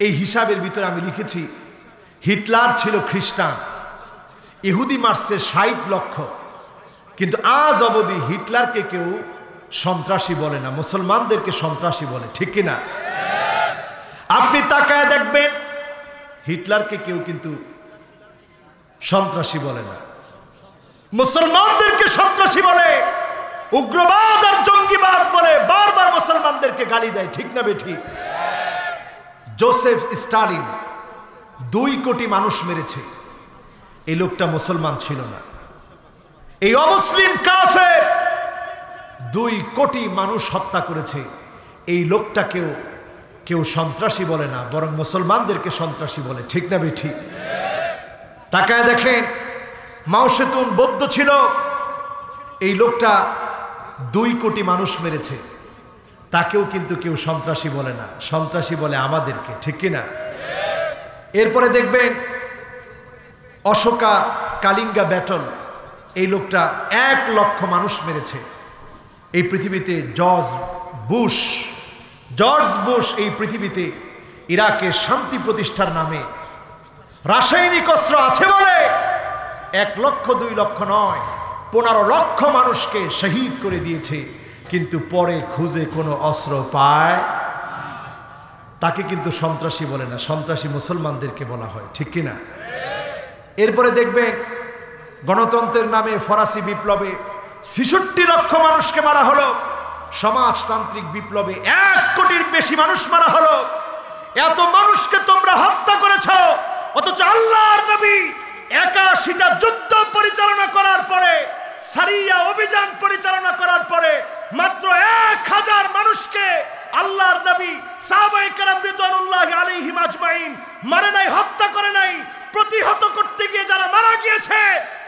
এই হিসাবের ভিতরে আমি লিখেছি হিটলার ছিল খ্রিস্টান, ইহুদি মারছে 60 লক্ষ, কিন্তু আজ অবধি হিটলারকে কেউ সন্ত্রাসী বলে না, মুসলমানদেরকে সন্ত্রাসী বলে, ঠিক কিনা? আপনি তাকায় দেখবেন হিটলারকে কেউ কিন্তু সন্ত্রাসী বলে না, মুসলমানদেরকে সন্ত্রাসী বলে, উগ্রবাদ আর জঙ্গিবাদ বলে বারবার মুসলমানদেরকে গালি দেয়, ঠিক না বেঠিক? জোসেফ স্টালিন 2 কোটি মানুষ মেরেছে, এই লোকটা মুসলমান ছিল না। এই অমুসলিম কাফের 2 কোটি মানুষ হত্যা করেছে, এই লোকটাকেও কেউ সন্ত্রাসী বলে না, বরং মুসলমানদেরকে সন্ত্রাসী বলে, ঠিক না বেঠিক? তাকায় দেখেন মাও সেতুং বৌদ্ধ ছিল, এই লোকটা 2 কোটি মানুষ মেরেছে, তাকেও কিন্তু কেউ সন্ত্রাসী বলে না, সন্ত্রাসী বলে আমাদেরকে, ঠিক কিনা? এরপরে দেখবেন অশোকা কালিঙ্গা ব্যাটল, এই লোকটা 1 লক্ষ মানুষ মেরেছে। এই পৃথিবীতে জর্জ বুশ এই পৃথিবীতে ইরাকে শান্তি প্রতিষ্ঠার নামে রাসায়নিক অস্ত্র আছে বলে 1 লক্ষ 2 লক্ষ নয় 15 লক্ষ মানুষকে শহীদ করে দিয়েছে, কিন্তু পরে খুঁজে কোনো অস্ত্র পায়, তাকে কিন্তু সন্ত্রাসী বলে না, সন্ত্রাসী মুসলমানদেরকে বলা হয়, ঠিক কিনা? এরপরে দেখবেন গণতন্ত্রের নামে ফরাসি বিপ্লবে 66 লক্ষ মানুষকে মারা হলো, সমাজতান্ত্রিক বিপ্লবে 1 কোটির বেশি মানুষ মারা হলো। এত মানুষকে তোমরা হত্যা করেছ, অথচ আল্লাহর নবী 81টা যুদ্ধ পরিচালনা করার পরে, সারিয়া অভিযান পরিচালনা করার পরে মাত্র 1000 মানুষকে আল্লাহর নবী সাহাবায়ে কেরাম রিদওয়ানুল্লাহি আলাইহিম আজমাইন মারে নাই, হত্যা করে নাই। প্রতিহত করতে গিয়ে যারা মারা গিয়েছে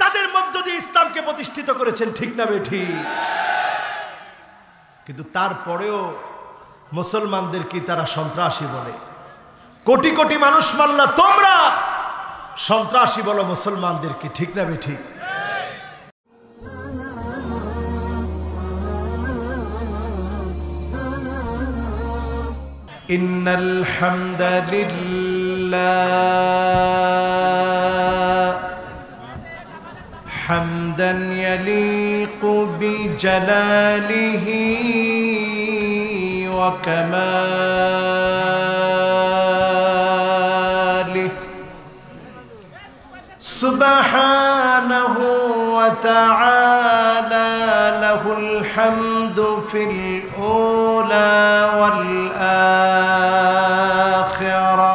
তাদের মধ্য দিয়ে ইসলামকে প্রতিষ্ঠিত করেছেন, ঠিক না বেঠিক? কিন্তু তারপরেও মুসলমানদেরকে তারা সন্ত্রাসী বলে। কোটি কোটি মানুষ মারলা তোমরা, সন্ত্রাসী বলো মুসলমানদেরকে, ঠিক না বেঠিক? ইন্নাল হামদালিল্লাহ হামদান ইয়ালিকু বিজালালিহি ওয়া কামালিহি সুবহানাহু ওয়া তাআলা লাহুল হামদু ফিল উলা ওয়াল আখিরা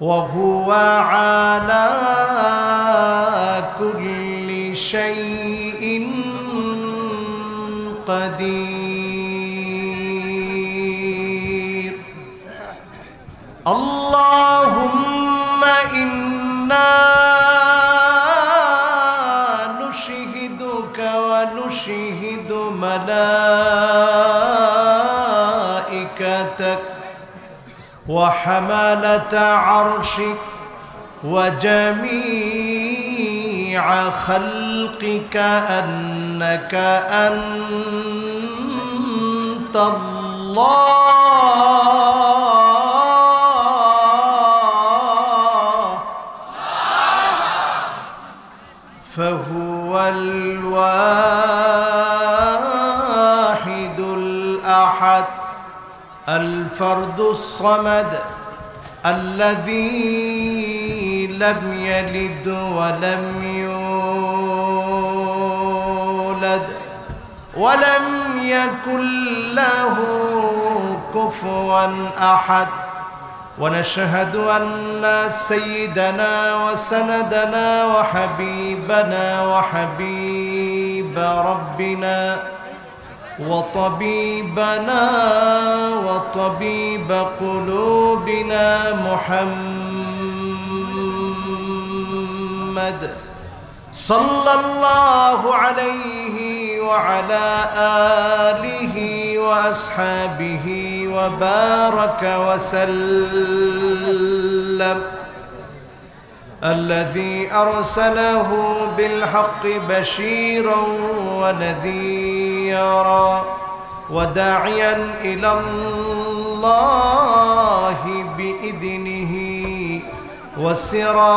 ওয়া হুয়া আলা কুল্লি শাইইন কাদির। আল্লাহুম্মা ইন্না নুশহিদুকা ওয়া নুশহিদু মালাইকাতাক ওয়া হামালাতা আরশিক ওয়া জামিআ খালকিকা আন্নাকা আনতাল্লাহ ফাহুয়াল ওয়াহিদুল আহাদ الفرد الصمد الذي لم يلد ولم يولد ولم يكن له كفوا أحد. ونشهد أن سيدنا وسندنا وحبيبنا وحبيب ربنا وطبيبنا وطبيب قلوبنا محمد صلى الله عليه وعلى آله وأصحابه وبارك وسلم الذي أرسله بالحق بشيرا ونذيرا وداعيا إلى الله وسراجا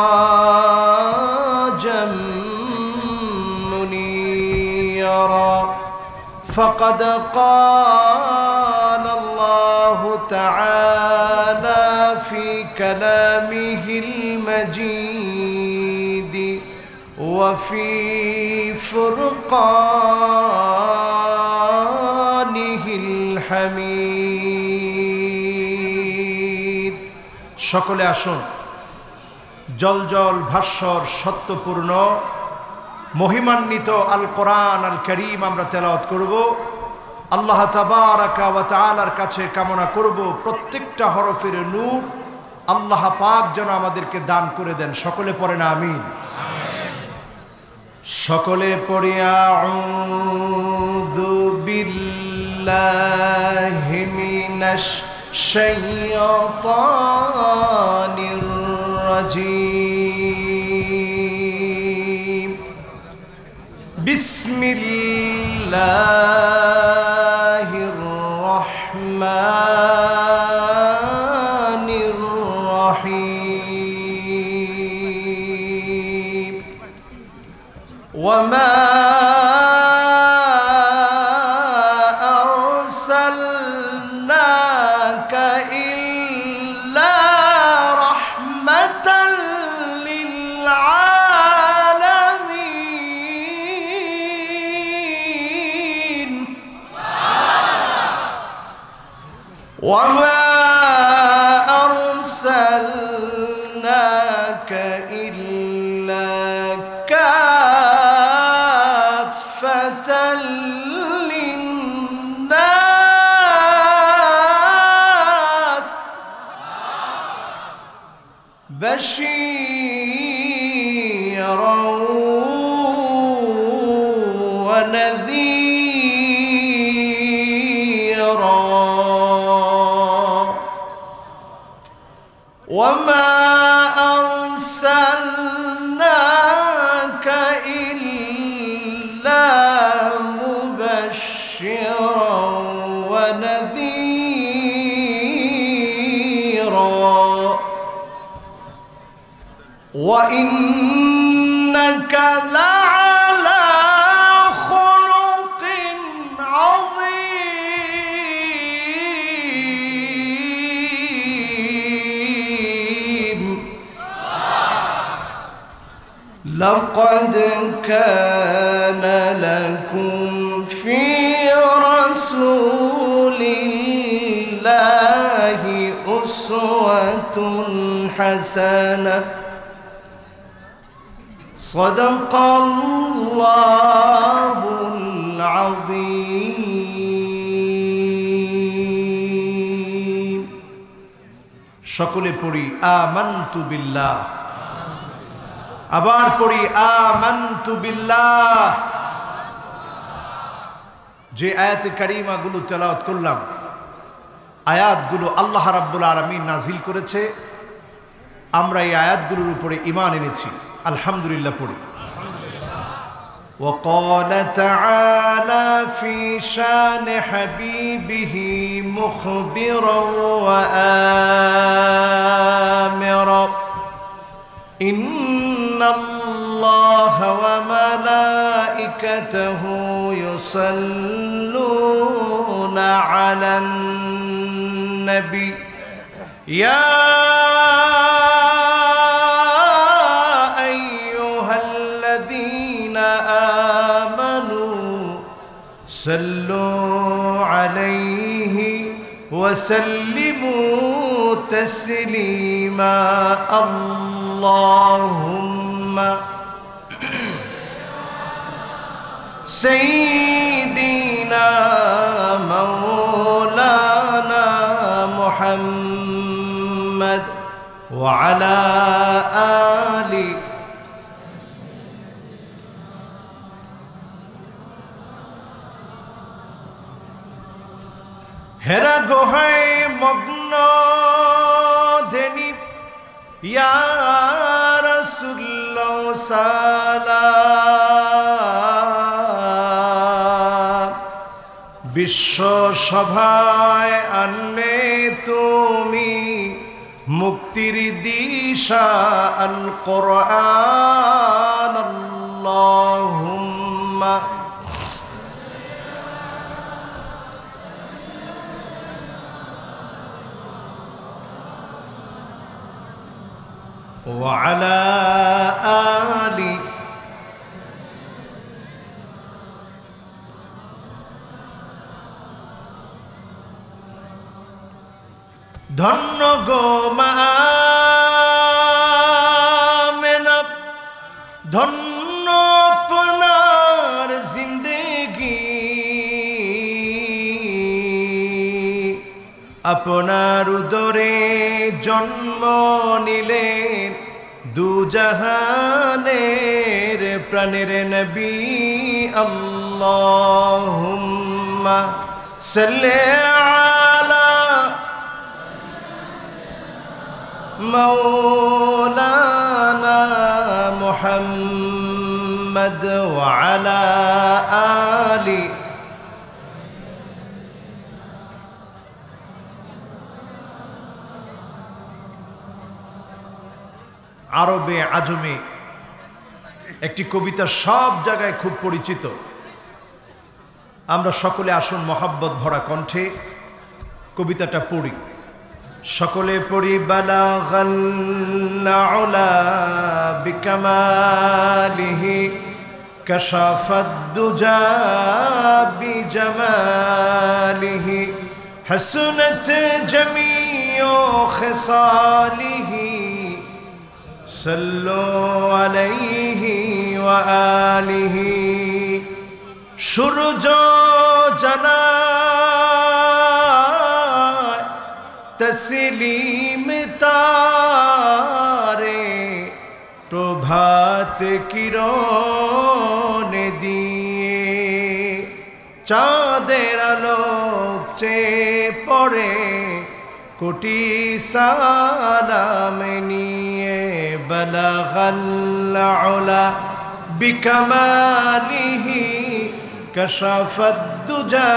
منيرا فقد قال الله تعالى في كلامه المجيد وفي فرقانه الحميد সকলে আসুন জলজল ভাস্বর সত্যপূর্ণ মহিমান্বিত আল কোরআন আল কারীম আমরা তেলাওয়াত করব। আল্লাহ তাবারাকা ওয়া তাআলার কাছে কামনা করব প্রত্যেকটা হরফের নূর আল্লাহ পাক যেন আমাদেরকে দান করে দেন। সকলে পড়েন আমিন। সকলে পড়ি আউযু বিল্লাহি মিনাশ শাইতানির রাজীম বিসমিল্লাহির রহমানির রহিম ওয়ামা আরসালনাকা ইল্লা রাহমাতাল লিল আলামিন ওয়ামা আরসালনাকা ইল্লা কাফাতাল লিন্নাস বাশীরা ওয়া নাযীরা وما أرسلناك إلا مبشرا ونذيرا وإنك لعلى خلق عظيم لقد كان لكم في رسول الله أسوة حسنة صدق الله العظيم সকলে পড়ি আমানতু বিল্লাহ। আবার পড়ি আমানতু বিল্লাহ। যে আয়াতে কারিমাগুলো তেলাওয়াত করলাম আয়াতগুলো আল্লাহ রাব্বুল আলামিন নাজিল করেছে, আমরা এই আয়াতগুলোর উপরে ঈমান এনেছি। আলহামদুলিল্লাহ পড়ি। وقال تعالى في شان حبيبه مخبرا وآمرا إن الله وملائكته يصلون على النبي يا صلوا عليه وسلموا تسليما اللهم سيدنا مولانا محمد وعلى آله হেরা গোহায় মগ্ন ধেনি ইয়া রাসূলুল্লাহ সালাম বিশ্ব সভায় আনলে তুমি মুক্তির দিশা আল কোরআন আল্লাহুম্মা ওয়া আলা আলি ধন্য গো মা আমেনা, ধন্য আপনার জিন্দেগি, আপনার উদরে জন্ম নিলেন দুজাহানের প্রাণের নবী। আল্লাহুম্মা সাল্লি আলা مولانا محمد وعلى آله আরবে আজমে একটি কবিতা সব জায়গায় খুব পরিচিত। আমরা সকলে আসুন মহাব্বত ভরা কণ্ঠে কবিতাটা পড়ি। সকলে পড়ি। বালাগাল উলা বিকামালিহি কাশাফাদ দুজা বিজামালিহি হাসনাত জামিউ খিসালিহি সাল্লু আলাইহি ওয়া আলিহি। সূর্য জানা তসলিম তারে প্রভাত কিরণ দিয়ে, চাঁদের আলোক চেয়ে পড়ে কোটি সালাম নিয়ে। বালাগাল উলা বিকামালিহি কাশাফাদ দুজা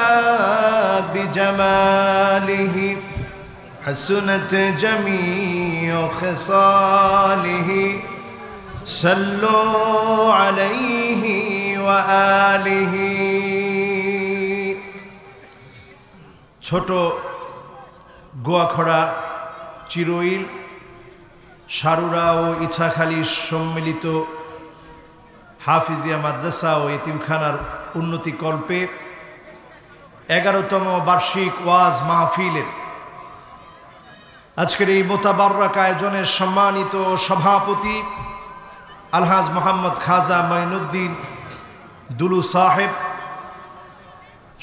বিজামালিহি حسنت جميع خصاله صلوا عليه وآله। ছোট গোয়াখড়া, চিরইল, সারুরা ও ইছাখালী সম্মিলিত হাফিজিয়া মাদ্রাসা ও এতিমখানার উন্নতি কল্পে 11তম বার্ষিক ওয়াজ মাহফিলের আজকের এই মোতাবারক আয়োজনের সম্মানিত সভাপতি আলহাজ মোহাম্মদ খাজা মাইনুদ্দিন দুলু সাহেব,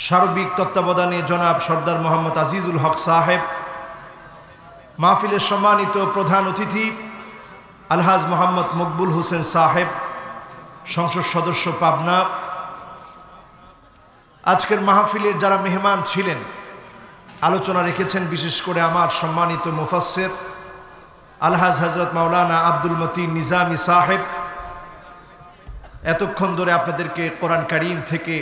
সার্বিক তত্ত্বাবধানে জনাব সর্দার মোহাম্মদ আজিজুল হক সাহেব, মাহফিলের সম্মানিত প্রধান অতিথি আলহাজ মোহাম্মদ মকবুল হোসেন সাহেব, সংসদ সদস্য পাবনা, আজকের মাহফিলের যারা মেহমান ছিলেন, আলোচনা রেখেছেন, বিশেষ করে আমার সম্মানিত মুফাসসির আলহাজ হযরত মাওলানা আব্দুল মতিন নিজামী সাহেব, এতক্ষণ ধরে আপনাদেরকে কোরআন কারীম থেকে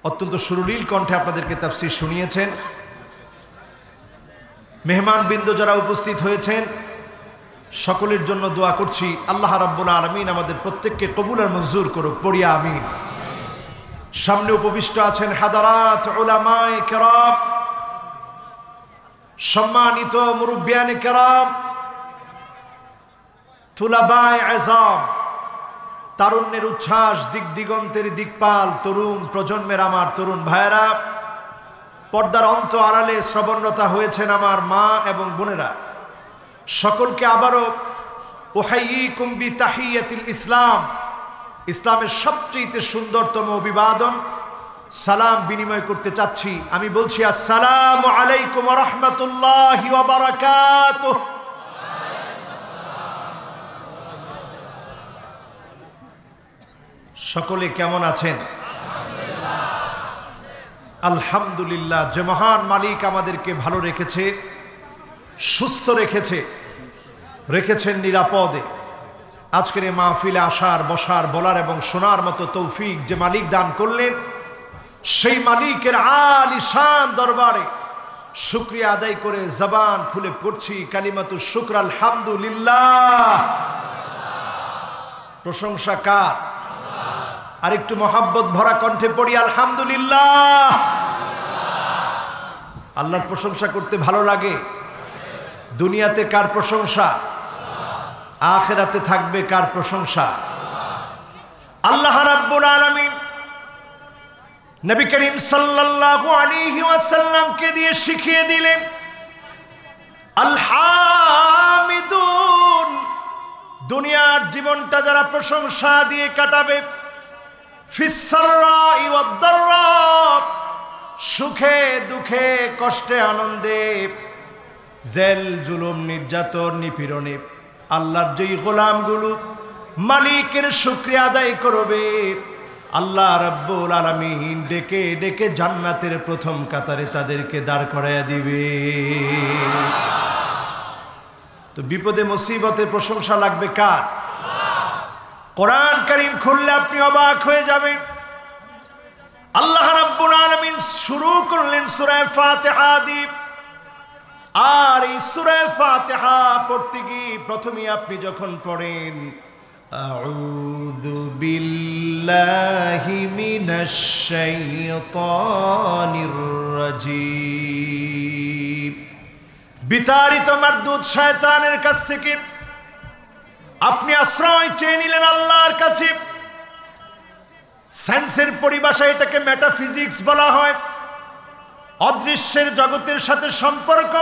অত্যন্ত সুরলীল কণ্ঠে আপনাদেরকে তাফসীর শুনিয়েছেন। মেহমানবৃন্দ যারা উপস্থিত হয়েছেন সকলের জন্য দোয়া করছি, আল্লাহ রাব্বুল আলামিন আমাদের প্রত্যেককে কবুল আর মঞ্জুর করুক, পড়িয়া আমিন। সামনে উপবিষ্ট আছেন হাদারাত উলামায়ে কেরাম, সম্মানিত মুরব্বিয়ানে কেরাম, তুলাবায়ে আযম, তারুণ্যের উচ্ছ্বাস, দিক দিগন্তের দিকপাল, তরুণ প্রজন্মের আমার তরুণ ভাইয়েরা, পর্দার অন্ত আড়ালে শ্রবণরতা হয়েছেন আমার মা এবং বোনেরা, সকলকে আবারও উহাইয়িকুম বিতাহিয়াতিল ইসলাম, ইসলামের সবচেয়ে সুন্দরতম অভিবাদন সালাম বিনিময় করতে চাচ্ছি। আমি বলছি আসসালামু আলাইকুম ওয়া রাহমাতুল্লাহি ওয়া বারাকাতুহু। সকলে কেমন আছেন? আলহামদুলিল্লাহ। যে মহান মালিক আমাদেরকে ভালো রেখেছে, সুস্থ রেখেছেন নিরাপদে, আজকের এই মাহফিলে আসার, বসার, বলার এবং শোনার মতো তৌফিক যে মালিক দান করলেন, সেই মালিকের আলিশান দরবারে শুকরিয়া আদায় করে জবান খুলে পড়ছি কালিমাতু শুকর আলহামদুলিল্লাহ। প্রশংসা কার? আর একটু মহাব্বত ভরা কণ্ঠে পড়ি আলহামদুলিল্লাহ। আল্লাহর প্রশংসা করতে ভালো লাগে। দুনিয়াতে কার প্রশংসা? আখিরাতে থাকবে কার প্রশংসা? আল্লাহ রাব্বুল আলামিন নবী করিম সাল্লাল্লাহু আলাইহি ওয়াসাল্লামকে দিয়ে শিখিয়ে দিলেন আলহামিদুন। দুনিয়ার জীবনটা যারা প্রশংসা দিয়ে কাটাবে, ফিস সাররাই ওয়াদ দাররা, সুখে দুঃখে কষ্টে আনন্দে, জেল জুলুম নির্যাতন নিপীড়নে আল্লাহর যেই গোলামগুলো মালিকের শুকরিয়া আদায় করবে, আল্লাহ রাব্বুল আলামিন ডেকে ডেকে জান্নাতের প্রথম কাতারে তাদেরকে দাঁড় করাইয়া দিবে। তো বিপদে মুসিবতে প্রশংসা লাগবে কার? কোরআন কারীম খুললে আপনি অবাক হয়ে যাবেন। আল্লাহ রাব্বুল আলামিন শুরু করলেন সূরা ফাতিহা দিয়ে। আর এই সূরা ফাতিহা পড়তে গিয়ে প্রথমে আপনি যখন পড়েন আউযু বিল্লাহি মিনাশ শাইতানির রাজীম, বিতাড়িত মারদুদ শয়তানের কাছ থেকে আপনি আশ্রয় চেয়ে নিলেন আল্লাহর কাছে। সায়েন্সের পরিভাষায় এটাকে মেটাফিজিক্স বলা হয়। অদৃশ্যের জগতের সাথে সম্পর্ক,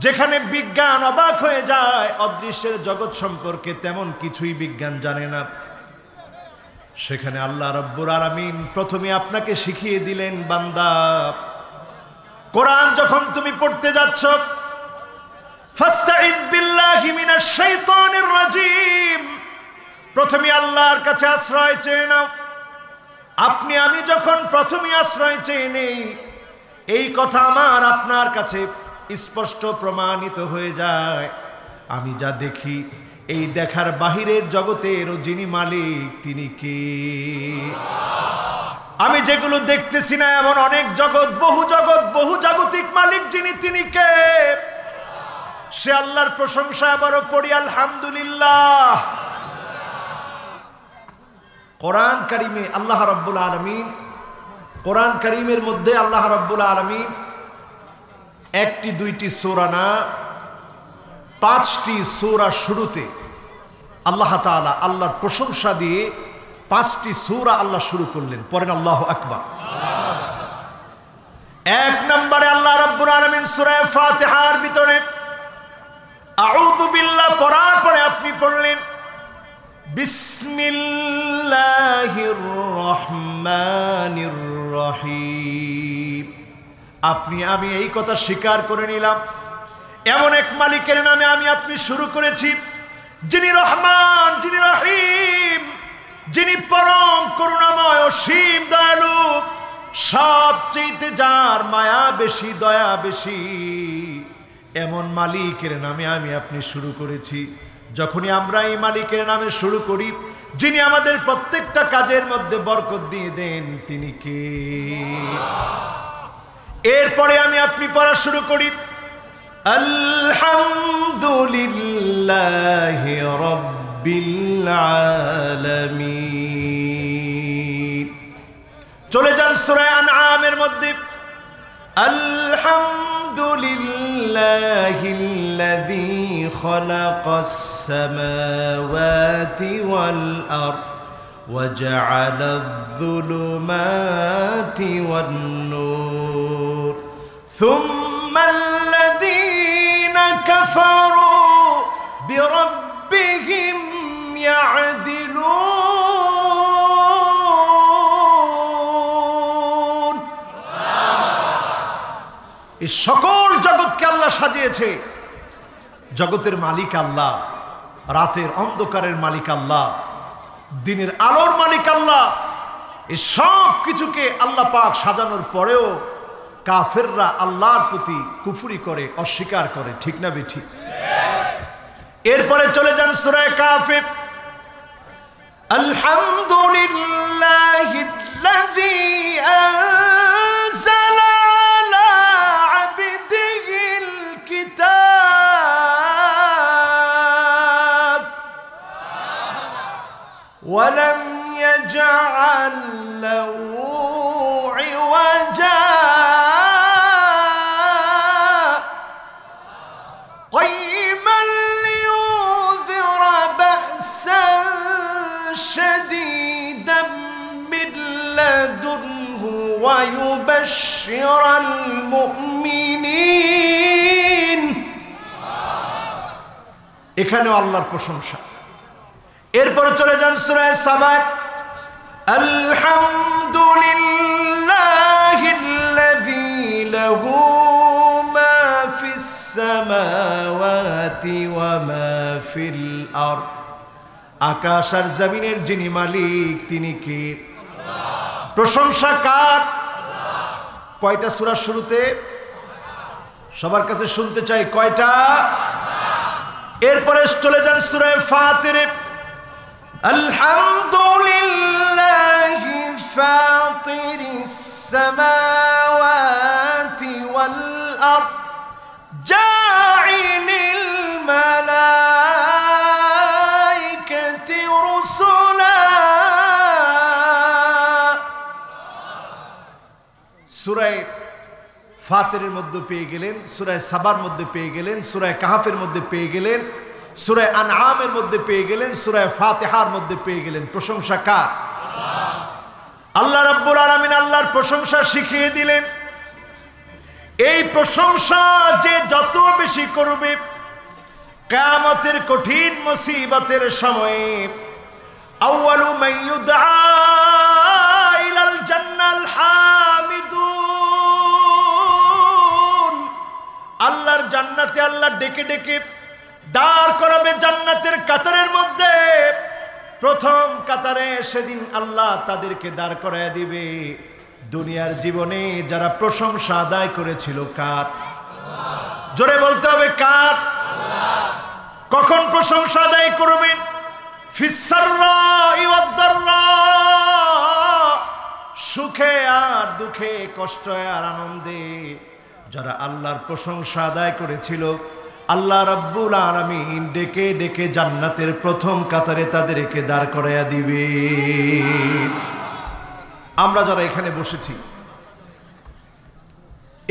যেখানে বিজ্ঞান অবাক হয়ে যায় অদৃশ্যের জগৎ সম্পর্কে তেমন কিছুই বিজ্ঞান জানে না, সেখানে আল্লাহ রাব্বুল আলামিন প্রথমে আপনাকে শিখিয়ে দিলেন, বান্দা কোরআন যখন তুমি পড়তে যাচ্ছ ফাস্তাইয বিল্লাহি মিনাশ শাইতানির রাজীম, প্রথমে আল্লাহর কাছে আশ্রয় চেয়ে নাও। আপনি আমি যখন প্রথমে আশ্রয় চেয়ে নেই, এই কথা আমার আপনার কাছে স্পষ্ট প্রমাণিত হয়ে যায়। আমি যা দেখি এই দেখার বাহিরের জগতের যিনি মালিক তিনি কে? আমি যেগুলো দেখতেছি না এমন অনেক জগৎ, বহু জাগতিক মালিক যিনি তিনি কে? সে আল্লাহর প্রশংসা আবারও পড়ি আলহামদুলিল্লাহ। কোরআন কারীমে আল্লাহ রাব্বুল আলামিন, কোরআন কারীমের মধ্যে আল্লাহ রাব্বুল আলামিন একটি দুইটি সূরা না 5টি সূরা শুরুতে আল্লাহ তাআলা আল্লাহর প্রশংসা দিয়ে 5টি সূরা আল্লাহ শুরু করলেন। পড়েন আল্লাহু আকবার। এক নম্বরে আল্লাহ রাব্বুল আলামিন সূরা ফাতিহার ভিতরে আউযু বিল্লাহ পড়ার পরে আপনি পড়লেন বিসমিল্লাহির রহমানির রহিম। আপনি আমি এই কথা স্বীকার করে নিলাম এমন এক মালিকের নামে আমি আপনি শুরু করেছি, যিনি রহমান, যিনি রহিম, যিনি পরম করুণাময় অসীম দয়ালু, সবচেয়ে যার মায়া বেশি দয়া বেশি, এমন মালিকের নামে আমি আপনি শুরু করেছি। যখনই আমরা এই মালিকের নামে শুরু করি, যিনি আমাদের প্রত্যেকটা কাজের মধ্যে বরকত দিয়ে দেন তিনি কে? এরপরে আমি আপনি পড়া শুরু করি আলহামদুলিল্লাহি রাব্বিল আলামিন। চলে যান সূরা আনআমের মধ্যে আলহামদুলিল্লাহিল্লাযী খালাকাস সামাওয়াতি ওয়াল আরদ وجعل الظلمات والنور ثم الذين كفروا بربهم يعدلون। এই সকল জগৎকে আল্লাহ সাজিয়েছে। জগতের মালিক আল্লাহ, রাতের অন্ধকারের মালিক আল্লাহ, দিনের আলোর মালিক আল্লাহ। এই সব কিছুকে আল্লাহ পাক সাজানোর পরেও কাফেররা আল্লাহর প্রতি কুফরি করে, অস্বীকার করে, ঠিক না বেঠিক? এরপরে চলে যান সূরা কাফির আলহামদুলিল্লাহিল্লাযী আনজালা আলা ওয়ালাম ইয়াজআল লাহু ইওয়াজা কাইমান লিউযিরা বা'সান শাদীদান মিন লাদুনহু ওয়া ইউবাশশিরাল মুমিনিন। এখানেও আল্লাহর প্রশংসা। এরপরে চলে যান সূরা সাবা। আলহামদুলিল্লাহিল্লাযী লাহু মা ফিস সামাওয়াতি ওয়া মা ফিল আরদ। আকাশ আর জমিনের যিনি মালিক তিনি কে? প্রশংসা কার? কয়টা সূরা শুরুতে? সবার কাছে শুনতে চাই কয়টা? এরপরে চলে যান সূরা ফাতির। আলহামদুলিল্লাহি ফাতিরিস সামাওয়াতি ওয়াল আরদ জাইলিল মালাইকাতি রুসুলা। সূরা ফাতিরের মধ্যে পেয়ে গেলেন, সূরা সাবার মধ্যে পেয়ে গেলেন, সূরা কাহফের মধ্যে পেয়ে গেলেন, সূরা আনআমের মধ্যে পেয়ে গেলেন, সূরা ফাতিহার মধ্যে পেয়ে গেলেন। প্রশংসা কার? আল্লাহ রাব্বুল আলামিন আল্লাহর প্রশংসা শিখিয়ে দিলেন। এই প্রশংসা যে যত বেশি করবে কিয়ামতের কঠিন মুসিবতের সময়ে আউয়ালু মান ইউদআ ইলাল জান্নাল হামিদুন। আল্লাহর জান্নাতে আল্লাহ ডেকে ডেকে দাঁড় করাবে জান্নাতের কাতারের মধ্যে। প্রথম কাতারে সেদিন আল্লাহ তাদেরকে দাঁড় করায় দিবে দুনিয়ার জীবনে যারা প্রশংসা আদায় করেছিল কার? জোরে বলতে হবে কার? কখন প্রশংসা আদায় করবেন? ফিস সাররাই ওয়াদ দাররা। সুখে আর দুঃখে, কষ্টে আর আনন্দে যারা আল্লাহর প্রশংসা আদায় করেছিল আল্লাহ রাব্বুল আলামিন ডেকে ডেকে জান্নাতের প্রথম কাতারে তাদেরকে দাঁড় করাইয়া দিবে। আমরা যারা এখানে বসেছি,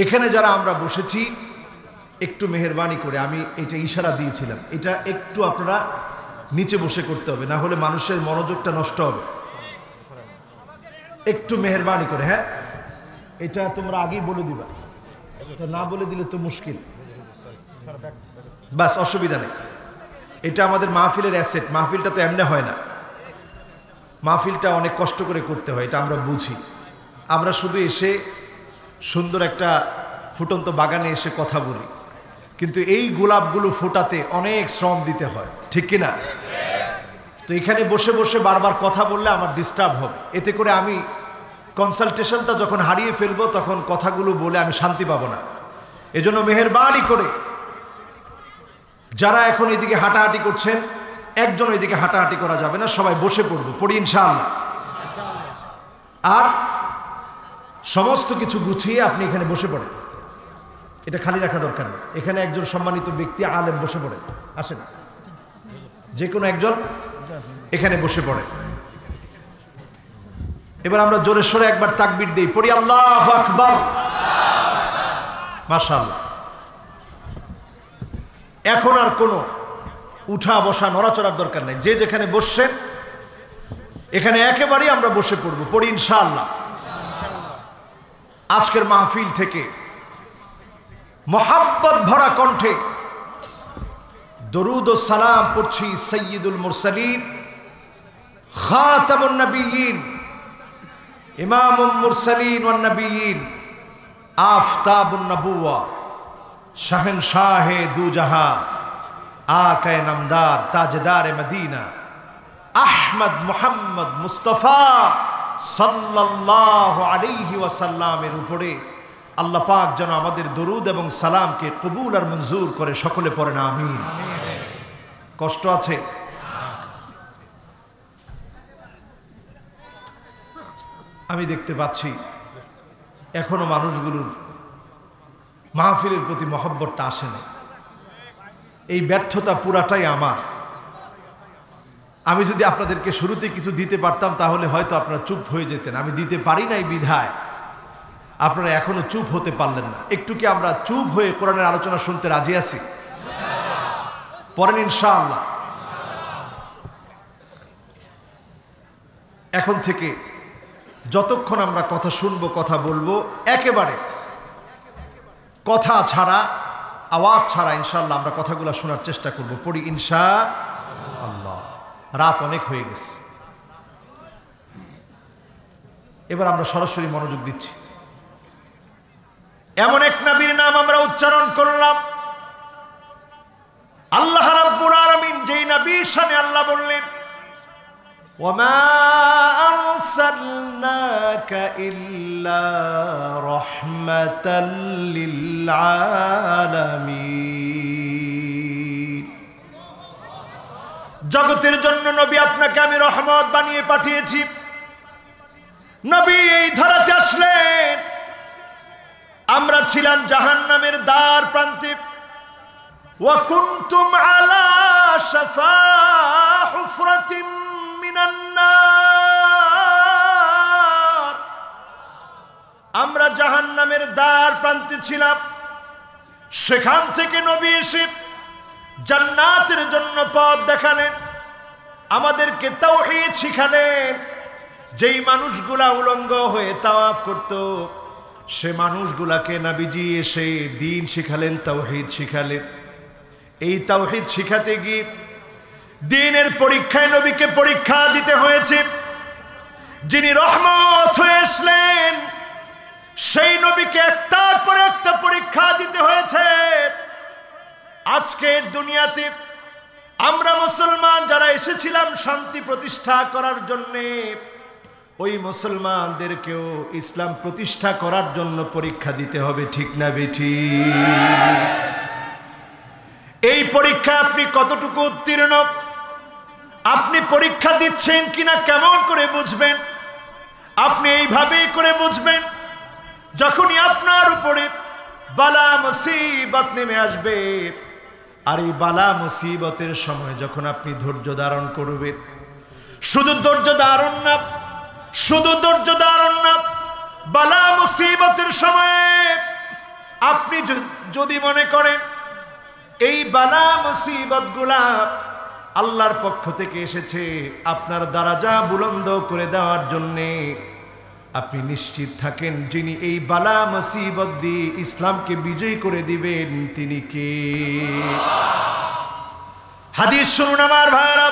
এখানে যারা আমরা বসেছি, একটু মেহেরবানি করে, আমি এটা ইশারা দিয়েছিলাম, এটা একটু আপনারা নিচে বসে করতে হবে, না হলে মানুষের মনোযোগটা নষ্ট হবে। একটু মেহেরবানি করে, হ্যাঁ, এটা তোমরা আগেই বলে দিবা, এটা না বলে দিলে তো মুশকিল। বাস, অসুবিধা নেই। এটা আমাদের মাহফিলের অ্যাসেট। মাহফিলটা তো এমনি হয় না, মাহফিলটা অনেক কষ্ট করে করতে হয়, এটা আমরা বুঝি। আমরা শুধু এসে সুন্দর একটা ফুটন্ত বাগানে এসে কথা বলি, কিন্তু এই গোলাপগুলো ফোটাতে অনেক শ্রম দিতে হয়, ঠিক কিনা? তো এখানে বসে বসে বারবার কথা বললে আমার ডিস্টার্ব হবে, এতে করে আমি কনসালটেশনটা যখন হারিয়ে ফেলবো তখন কথাগুলো বলে আমি শান্তি পাবো না। এজন্য মেহেরবানি করে যারা এখন এদিকে হাঁটাহাঁটি করছেন, একজন এদিকে হাঁটাহাঁটি করা যাবে না, সবাই বসে পড়বো, পড়ি ইনশাআল্লাহ। আর সমস্ত কিছু গুছিয়ে আপনি এখানে বসে পড়েন, এটা খালি রাখা দরকার নেই। এখানে একজন সম্মানিত ব্যক্তি আলেম বসে পড়েন, আসেন, যে কোনো একজন এখানে বসে পড়ে। এবার আমরা জোরে সোরে একবার তাকবীর দেই, পড়ি আল্লাহু আকবার। মাশাআল্লাহ। এখন আর কোনো উঠা বসা নড়াচড়ার দরকার নেই, যে যেখানে বসছেন এখানে একেবারেই আমরা বসে পড়ব, পড়ি ইনশাআল্লাহ। আজকের মাহফিল থেকে মোহাব্বত ভরা কণ্ঠে দরুদ ও সালাম পড়ছি সাইয়্যিদুল মুরসালিন, খাতামুন নবিয়্যিন, ইমামুল মুরসালিন ওয়ান নবিয়্যিন, আফতাবুন নবুওয়া, শাহেনশাহে দু জাহাঁ, আকায়ে নামদার, তাজদারে মদিনা, আহমদ মুহাম্মদ মুস্তাফা সাল্লাল্লাহু আলাইহি ওয়াসাল্লামের উপরে আল্লাহ পাক যেন আমাদের দরুদ এবং সালামকে কবুল আর মঞ্জুর করে। সকলে পড়েন আমিন। কষ্ট আছে? আমি দেখতে পাচ্ছি এখনো মানুষগুলোর মাহফিলের প্রতি মহব্বতটা আসে না। এই ব্যর্থতা পুরাটাই আমার। আমি যদি আপনাদেরকে শুরুতে কিছু দিতে পারতাম তাহলে হয়তো আপনারা চুপ হয়ে যেতেন। আমি দিতে পারি নাই বিধায় আপনারা এখনো চুপ হতে পারলেন না। একটু কি আমরা চুপ হয়ে কোরআনের আলোচনা শুনতে রাজি আছি? পড়েন ইনশাআল্লাহ। এখন থেকে যতক্ষণ আমরা কথা শুনবো, কথা বলবো, একেবারে কথা ছাড়া, আওয়াজ ছাড়া ইনশাআল্লাহ আমরা কথাগুলো শোনার চেষ্টা করব। পড়ি ইনশাআল্লাহ। রাত অনেক হয়ে গেছে, এবার আমরা সরাসরি মনোযোগ দিচ্ছি। এমন এক নবীর নাম আমরা উচ্চারণ করলাম, আল্লাহ রাব্বুল আলামিন যেই নবীর শানে আল্লাহ বললেন, ওয়ামা আরসালনাকা ইল্লা রাহমাতাল লিল আলামিন। জগতের জন্য নবী আপনাকে আমি রহমত বানিয়ে পাঠিয়েছি। নবী এই ধরাতে আসলেন, আমরা ছিলাম জাহান্নামের দ্বার প্রান্তে, ওয়া কুনতুম আলা শাফা হুফরাতিম মিনান নার। আমরা জাহান্নামের দ্বার প্রান্তে ছিলাম, সেখান থেকে নবী এসে জান্নাতের জন্য পথ দেখালেন, আমাদেরকে তাওহীদ শিখালেন। যেই মানুষগুলা উলঙ্গ হয়ে তাওয়াফ করত, সে মানুষগুলাকে নবীজি এসে দ্বীন শিখালেন, তাওহীদ শিখালেন। এই তাওহীদ শিখাতে গিয়ে দ্বীনের পরীক্ষায় নবীকে পরীক্ষা দিতে হয়েছে। যিনি রহমত হয়ে আসলেন, সেই নবীকে একটার পর একটা পরীক্ষা দিতে হয়েছে। আজকের দুনিয়াতে আমরা মুসলমান যারা এসেছিলাম শান্তি প্রতিষ্ঠা করার জন্যে, ওই মুসলমানদেরকেও ইসলাম প্রতিষ্ঠা করার জন্য পরীক্ষা দিতে হবে, ঠিক না বেঠিক? এই পরীক্ষা আপনি কতটুকু উত্তীর্ণ, আপনি পরীক্ষা দিচ্ছেন কিনা কেমন করে বুঝবেন? আপনি এইভাবেই করে বুঝবেন, যখনই আপনার উপরে বালা মুসিবত নেমে আসবে, আর এই বালা মুসিবতের সময় যখন আপনি ধৈর্য ধারণ করবেন, শুধু ধৈর্য ধারণ না, শুধু ধৈর্য ধারণ না, বালা মুসিবতের সময়ে আপনি যদি মনে করেন এই বালা মুসিবত গুলা আল্লাহর পক্ষ থেকে এসেছে আপনার দরজা বুলন্দ করে দেওয়ার জন্যে, আপনি নিশ্চিত থাকেন যিনি এই বালা মুসিবত দিয়ে ইসলামকে বিজয়ী করে দিবেন তিনি কে? হাদিস শুনুন আমার ভাইরা,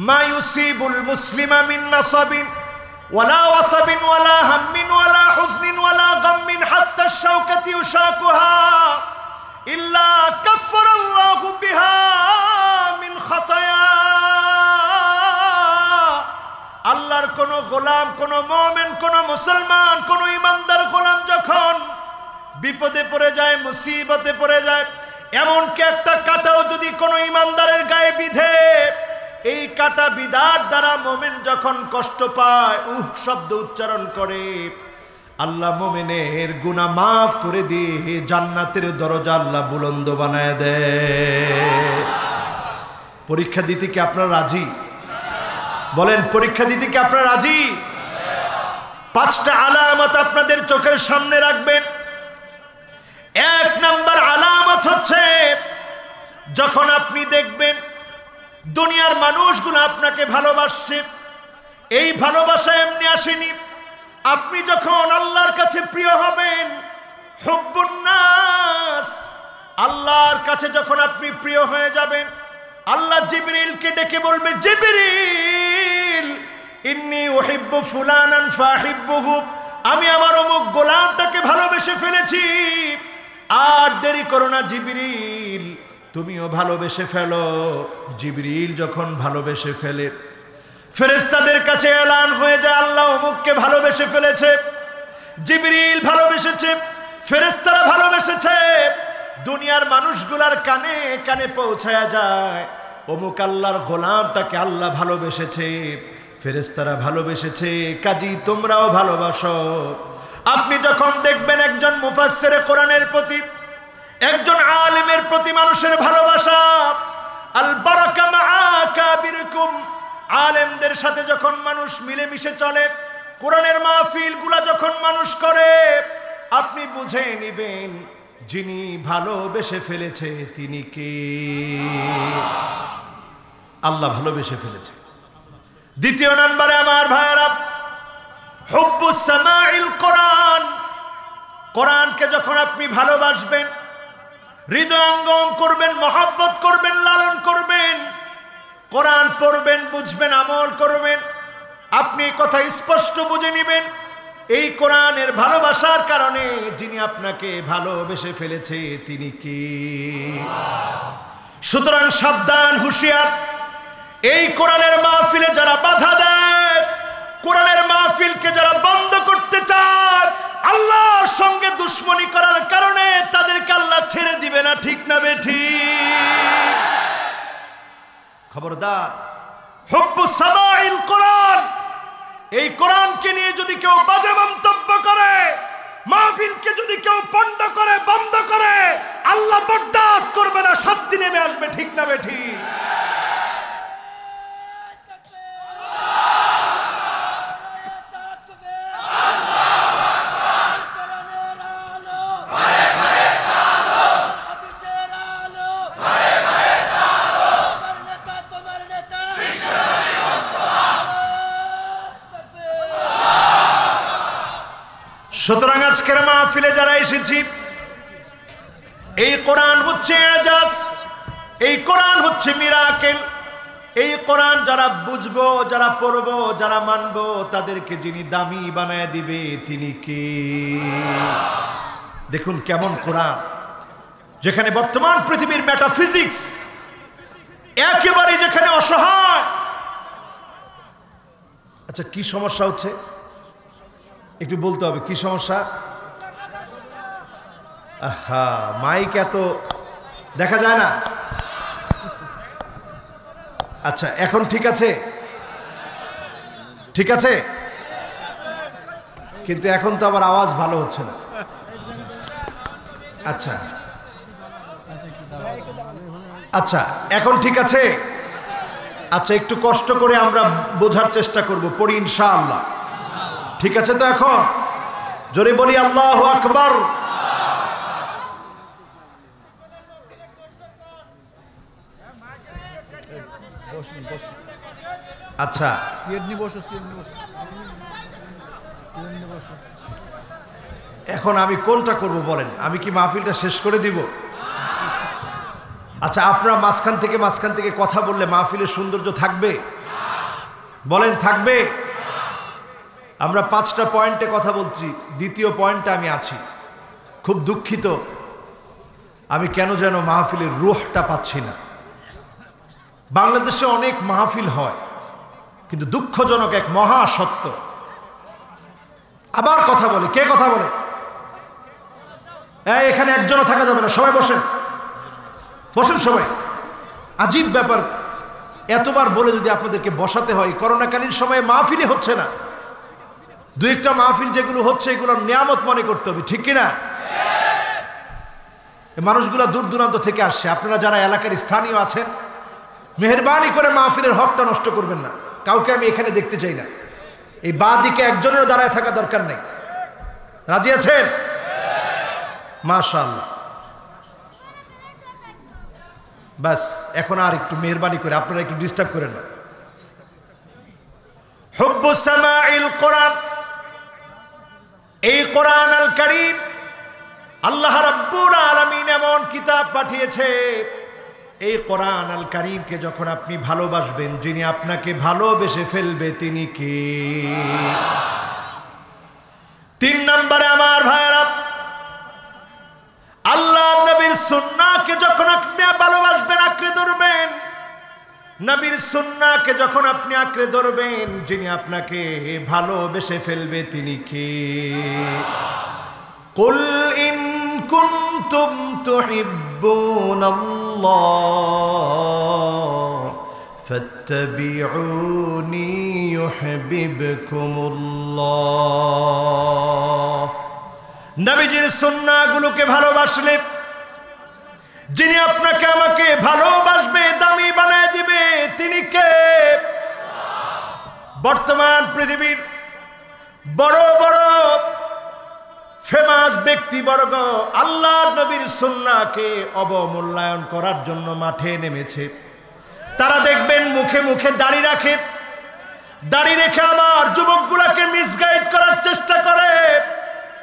মা ইউসিবুল মুসলিমা মিন নাসাবিন ওয়ালা ওয়াসাবিন ওয়ালা হাম্মিন ওয়ালা হুজনিন ওয়ালা গাম্মিন হাত্তা শাওকাতি ইউশাকুহা ইল্লা কাফফারাল্লাহু বিহা মিন খাতায়া। আল্লাহর কোন গোলাম, কোন মুমিন, কোন মুসলমান, কোন ইমানদার গোলাম যখন বিপদে পড়ে যায়, মুসিবতে পড়ে যায়, এমনকি একটা কাঁটাও যদি কোন ইমানদারের গায়ে বিধে, এই কাঁটা বিধার দ্বারা মুমিন যখন কষ্ট পায়, শব্দ উচ্চারণ করে, আল্লাহ মুমিনের গুনাহ মাফ করে দিয়ে জান্নাতের দরজা আল্লাহ বুলন্দ বানায় দেয়। পরীক্ষা দিতে কি আপনারা রাজি? বলেন, পরীক্ষা দিতে কি আপনারা রাজি? 5টা আলামত আপনাদের চোখের সামনে রাখবেন। 1 নাম্বার আলামত হচ্ছে, যখন আপনি দেখবেন দুনিয়ার মানুষগুলো আপনাকে ভালোবাসছে, এই ভালোবাসা এমনি আসেনি। আপনি যখন আল্লাহর কাছে প্রিয় হবেন, হুব্বুন নাস, আল্লাহর কাছে যখন আপনি প্রিয় হয়ে যাবেন, আল্লাহ জিবরিলকে ডেকে বলবে, জিবরিল ইন্নী উহিব্বু ফুলানান ফাহিব্বুহু, আমি আমার অমুক গোলামটাকে ভালোবেসে ফেলেছি, আর দেরি করো না জিবরিল, তুমিও ভালোবেসে ফেলো। জিবরিল যখন ভালোবেসে ফেলে, ফেরেশতাদের কাছে এলান হয়ে যায়, আল্লাহ অমুককে ভালোবেসে ফেলেছে, জিবরিল ভালোবেসেছে, ফেরেশতারা ভালোবেসেছে। দুনিয়ার মানুষগুলার কানে কানে পৌঁছায়া যায়, অমুক আল্লাহর গোলামটাকে আল্লাহ ভালোবেসেছে, ফেরেশতারা ভালোবেসেছে, কাজী তোমরাও ভালোবাসো। আপনি যখন দেখবেন একজন মুফাসসিরে কোরআনের প্রতি, একজন আলেমের প্রতি মানুষের ভালোবাসা, আল বারাকা মা আকাবিরকুম, আলেমদের সাথে যখন মানুষ মিলেমিশে চলে, কোরআনের মাহফিলগুলা যখন মানুষ করে, আপনি বুঝে নিবেন যিনি ভালোবেসে ফেলেছে তিনি কে। আল্লাহ ভালোবেসে ফেলেছে। দ্বিতীয় নম্বরে আমার ভাইয়েরা, হুব্বুস সামাইল কোরআন। কোরআনকে যখন আপনি ভালোবাসবেন, হৃদয়ঙ্গম করবেন, মহব্বত করবেন, লালন করবেন, কোরআন পড়বেন, বুঝবেন, আমল করবেন, আপনি কথা স্পষ্ট বুঝে নেবেন এই কোরআনের ভালোবাসার কারণে যিনি আপনাকে ভালোবেসে ফেলেছে তিনি কে। সুতরাং সাবধান, হুঁশিয়ার, এই কোরআনের মাহফিলে যারা বাধা দেয়, কোরআনের মাহফিলকে যারা বন্ধ করতে চায়, আল্লাহর সঙ্গে দুশ্মনী করার কারণে তাদেরকে আল্লাহ ছেড়ে দিবে না। ঠিক না বেঠিক? খবরদার, হুব্বুস সামাইল কোরআন। এই কোরআনকে নিয়ে যদি কেউ বাজে মন্তব্য করে, মাহফিলকে যদি কেউ পণ্ড করে, বন্ধ করে, আল্লাহ বরদাস্ত করবে না, শাস্তি নেমে আসবে। ঠিক না বেঠিক? সুতরাং আজকের মাহফিলে যারা এসেছি, এই কোরআন হচ্ছে এজাজ, এই কোরআন হচ্ছে মিরাকেল। এই কোরআন যারা বুঝবো, যারা পড়বো, যারা মানবো, তাদেরকে যিনি দামি বানায় দিবে তিনি কে। দেখুন কেমন কোরআন, যেখানে বর্তমান পৃথিবীর মেটাফিজিক্স একেবারে যেখানে অসহায়। আচ্ছা, কি সমস্যা হচ্ছে একটু বলতে হবে, কি সমস্যা? আহা, মাইক এত দেখা যায় না। আচ্ছা, এখন ঠিক আছে? ঠিক আছে, কিন্তু এখন তো আবার আওয়াজ ভালো হচ্ছে না। আচ্ছা আচ্ছা, এখন ঠিক আছে? আচ্ছা, একটু কষ্ট করে আমরা বোঝার চেষ্টা করব, পড়ি ইনশাআল্লাহ। ঠিক আছে তো? এখন জোরে বলি আল্লাহু আকবার। আচ্ছা, এখন আমি কোনটা করব বলেন? আমি কি মাহফিলটা শেষ করে দিব? আচ্ছা, আপনারা মাঝখান থেকে কথা বললে মাহফিলের সৌন্দর্য থাকবে? বলেন, থাকবে? আমরা 5টা পয়েন্টে কথা বলছি, দ্বিতীয় পয়েন্টে আমি আছি। খুব দুঃখিত, আমি কেন যেন মাহফিলের রুহটা পাচ্ছি না। বাংলাদেশে অনেক মাহফিল হয়, কিন্তু দুঃখজনক এক মহা সত্য, আবার কথা বলে। কে কথা বলে? এখানে একজনও থাকা যাবে না, সবাই বসেন, বসেন সবাই। আজীব ব্যাপার, এতবার বলে যদি আপনাদেরকে বসাতে হয়। করোনাকালীন সময়ে মাহফিলে হচ্ছে না, দু একটা মাহফিল যেগুলো হচ্ছে এগুলো নিয়ামত মনে করতে হবে। ঠিক কিনা? মানুষগুলা দূর দূরান্ত থেকে আসছে। আপনারা যারা এলাকার স্থানীয় আছেন, মেহেরবানি করে মাহফিলের হকটা নষ্ট করবেন না। কাউকে আমি এখানে দেখতে চাই না। এই বাঁ দিকে একজনের দাঁড়ায় থাকা দরকার নেই। রাজি আছেন? মাশাআল্লাহ। বাস, এখন আর একটু মেহেরবানি করে আপনারা একটু ডিস্টার্ব করেন না। হুব্বুস সামাইল কোরআন। এই কোরআন আল কারীম, আল্লাহ রাব্বুল আলামিন এমন কিতাব পাঠিয়েছে, এই কোরআন আল কারীমকে যখন আপনি ভালোবাসবেন, যিনি আপনাকে ভালোবেসে ফেলবে তিনি কে? 3 নম্বরে আমার ভাইয়েরা, আল্লাহ নবীর সুন্নাহকে যখন আপনি ভালোবাসবেন, আঁকড়ে ধরবেন, নবীর সুন্নাহকে যখন আপনি আঁকড়ে ধরবেন, যিনি আপনাকে ভালোবেসে ফেলবে তিনি কে? কুল ইন কুনতুম তুহিব্বুনাল্লাহ ফাত্তাবিউনি ইউহিব্বুকুমুল্লাহ। নবীজির সুন্নাহগুলোকে ভালোবাসলে যিনি আপনাকে আমাকে ভালোবাসবে, দামি বানায় দিবে তিনি কে? বর্তমান পৃথিবীর বড় বড় ফেমাস ব্যক্তিবর্গ আল্লাহর নবীর সুন্নাহকে অবমূল্যায়ন করার জন্য মাঠে নেমেছে। তারা দেখবেন মুখে মুখে দাড়ি রাখে, দাড়ি রেখে আমার যুবকগুলোকে মিসগাইড করার চেষ্টা করে।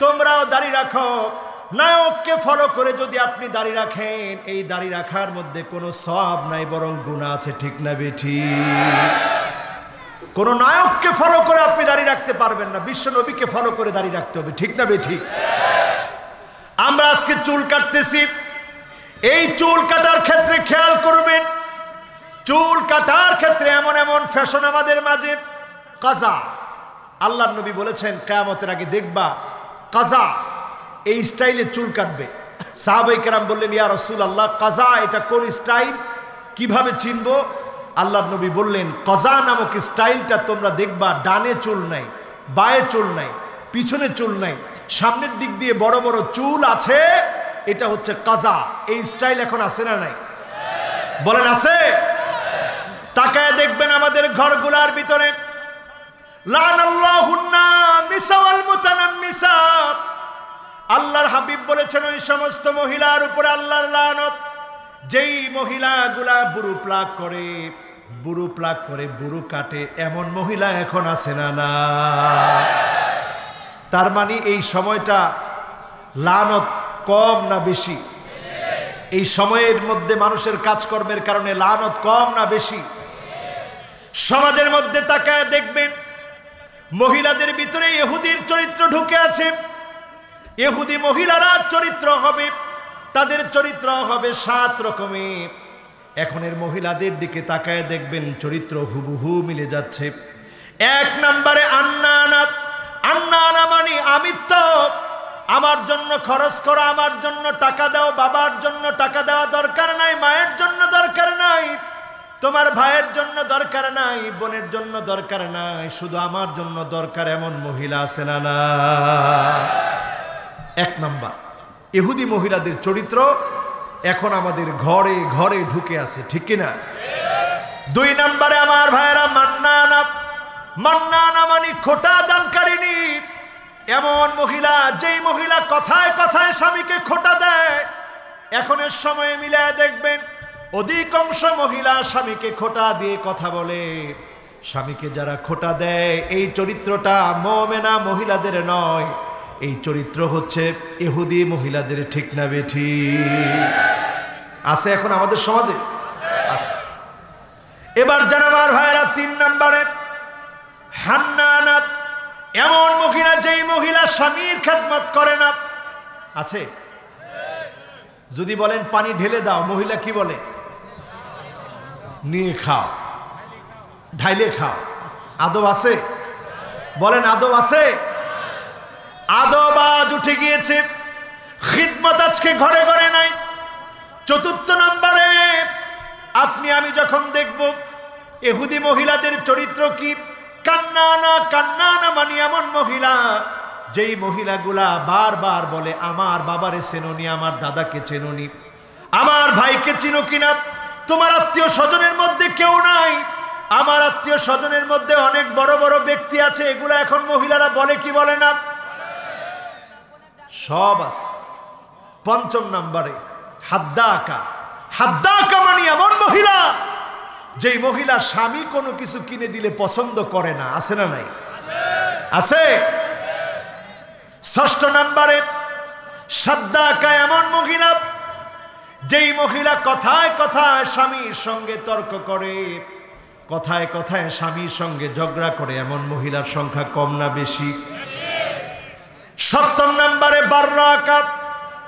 তোমরাও দাড়ি রাখো, নায়ককে ফলো করে যদি আপনি দাড়ি রাখেন, এই দাড়ি রাখার মধ্যে কোনো সওয়াব নাই, বরং গুনাহ আছে। ঠিক না বেঠিক? কোন নায়ককে ফলো করে আপনি দাঁড়িয়ে রাখতে পারবেন না, বিশ্ব নবীকে ফলো করে দাঁড়িয়ে রাখতে হবে। ঠিক না বেঠিক? আমরা আজকে চুল কাটতেছি, এই চুল কাটার ক্ষেত্রে খেয়াল করবেন, চুল কাটার ক্ষেত্রে এমন এমন ফ্যাশন আমাদের মাঝে। কাজা, আল্লাহর নবী বলেছেন কিয়ামতের আগে দেখবা কাজা এই স্টাইলে চুল কাটবে। সাহাবায়ে কেরাম বললেন, ইয়া রাসূলুল্লাহ, কাজা এটা কোন স্টাইল, কিভাবে চিনবো? আল্লাহর নবী বললেন, কাজা নামক স্টাইলটা তোমরা দেখবা ডানে চুল নাই, বায়ে চুল নাই, পিছনে চুল নাই, সামনের দিক দিয়ে বড় বড় চুল আছে, এটা হচ্ছে কাজা। এই স্টাইল এখন আছে না নাই? বলেন আছে? তাকায় দেখবেন আমাদের ঘরগুলার ভিতরে লানাল্লাহুন্না মিসাওয়াল মুতানাম্মিসা, আল্লাহর হাবিব বলেছেন ওই সমস্ত মহিলার উপরে আল্লাহর লানত যেই মহিলাগুলা বুড়ো প্লাগ করে, বুড়ো প্লাগ করে, বুড়ো কাটে, এমন মহিলা এখন আছে না? না। তার মানে এই সময়টা লানত কম না বেশি? এই সময়ের মধ্যে মানুষের কাজকর্মের কারণে লানত কম না বেশি? সমাজের মধ্যে তাকায় দেখবেন মহিলাদের ভিতরে ইহুদির চরিত্র ঢুকে আছে। ইহুদি মহিলারা চরিত্র হবে, তাদের চরিত্র হবে 7 রকমের। এখনের মহিলাদের দিকে তাকায় দেখবেন চরিত্র হুবহু মিলে যাচ্ছে। 1 নম্বরে আন্নানা, আন্নানা মানে আমিত্ব, আমার জন্য খরচ করো, আমার জন্য টাকা দাও, বাবার জন্য টাকা দেওয়া দরকার নাই, মায়ের জন্য দরকার নাই, তোমার ভাইয়ের জন্য দরকার নাই, বোনের জন্য দরকার নাই, শুধু আমার জন্য দরকার, এমন মহিলা আছে না? না। 1 নম্বর ইহুদি মহিলাদের চরিত্র এখন আমাদের ঘরে ঘরে ঢুকে আছে। ঠিক কিনা? 2 নম্বরে আমার ভাইয়েরা মান্নানা, মান্নানা মানে খোটা দানকারিনী, এমন মহিলা যেই মহিলা কথায় কথায় স্বামীকে খোটা দেয়। এখনের সময়ে মিলায় দেখবেন অধিকাংশ মহিলা স্বামীকে খোটা দিয়ে কথা বলে। স্বামীকে যারা খোটা দেয় এই চরিত্রটা মুমিনা মহিলাদের নয়, এই চরিত্র হচ্ছে ইহুদি মহিলাদের। ঠিক না বেঠিক? আছে এখন আমাদের সমাজে আছে। এবার জানাবার ভাইরা 3 নম্বরে হান্নানা, এমন মহিলা যেই মহিলা স্বামীর খেদমত করে না। আছে? যদি বলেন পানি ঢেলে দাও, মহিলা কি বলে? নিয়ে খাও, ঢাইলে খাও। আদব আছে? বলেন আদব আছে? আদব আজ উঠে গিয়েছে, খিদমত আজকে ঘরে ঘরে নাই। 4 নম্বরে আপনি আমি যখন দেখব ইহুদি মহিলাদের চরিত্র কি, কান্নানা, কান্নানা মানে এমন মহিলা যেই মহিলাগুলা বারবার বলে আমার বাবারে চেনোনি, আমার দাদাকে চেনোনি, আমার ভাইকে চিনো কিনা, তোমার আত্মীয় স্বজনের মধ্যে কেউ নাই, আমার আত্মীয় স্বজনের মধ্যে অনেক বড় বড় ব্যক্তি আছে, এগুলা এখন মহিলারা বলে কি বলে না? সব আছে। 5 নম্বরে হাদ্দাকা, হাদ্দাকা মানে এমন মহিলা যেই মহিলা স্বামী কোনো কিছু কিনে দিলে পছন্দ করে না। আছে না নাই? আছে। 6 নম্বরে সাদ্দাকা, এমন মহিলা যেই মহিলা কথায় কথায় স্বামীর সঙ্গে তর্ক করে, কথায় কথায় স্বামীর সঙ্গে ঝগড়া করে, এমন মহিলার সংখ্যা কম না বেশি? 7 নম্বরে বাররাকা,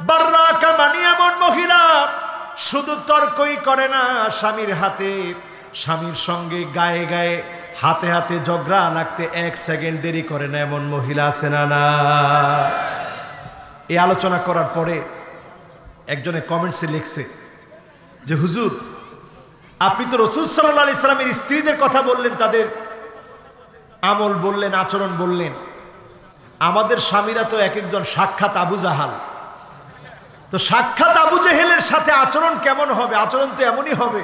বাররাকা মানে এমন মহিলা শুধু তর্কই করে না, স্বামীর হাতে, স্বামীর সঙ্গে গায়ে গায়ে হাতে হাতে ঝগড়া লাগতে 1 সেকেন্ড দেরি করে না, এমন মহিলা আছে না? না। এই আলোচনা করার পরে একজনে কমেন্টসে লিখছে যে হুজুর আপনি তো রাসূল সাল্লাল্লাহু আলাইহি সাল্লামের স্ত্রীদের কথা বললেন, তাদের আমল বললেন, আচরণ বললেন, আমাদের স্বামীরা তো এক একজন সাক্ষাৎ আবু জাহাল, তো সাক্ষাৎ আবু জেহেলের সাথে আচরণ কেমন হবে? আচরণ তো এমনই হবে।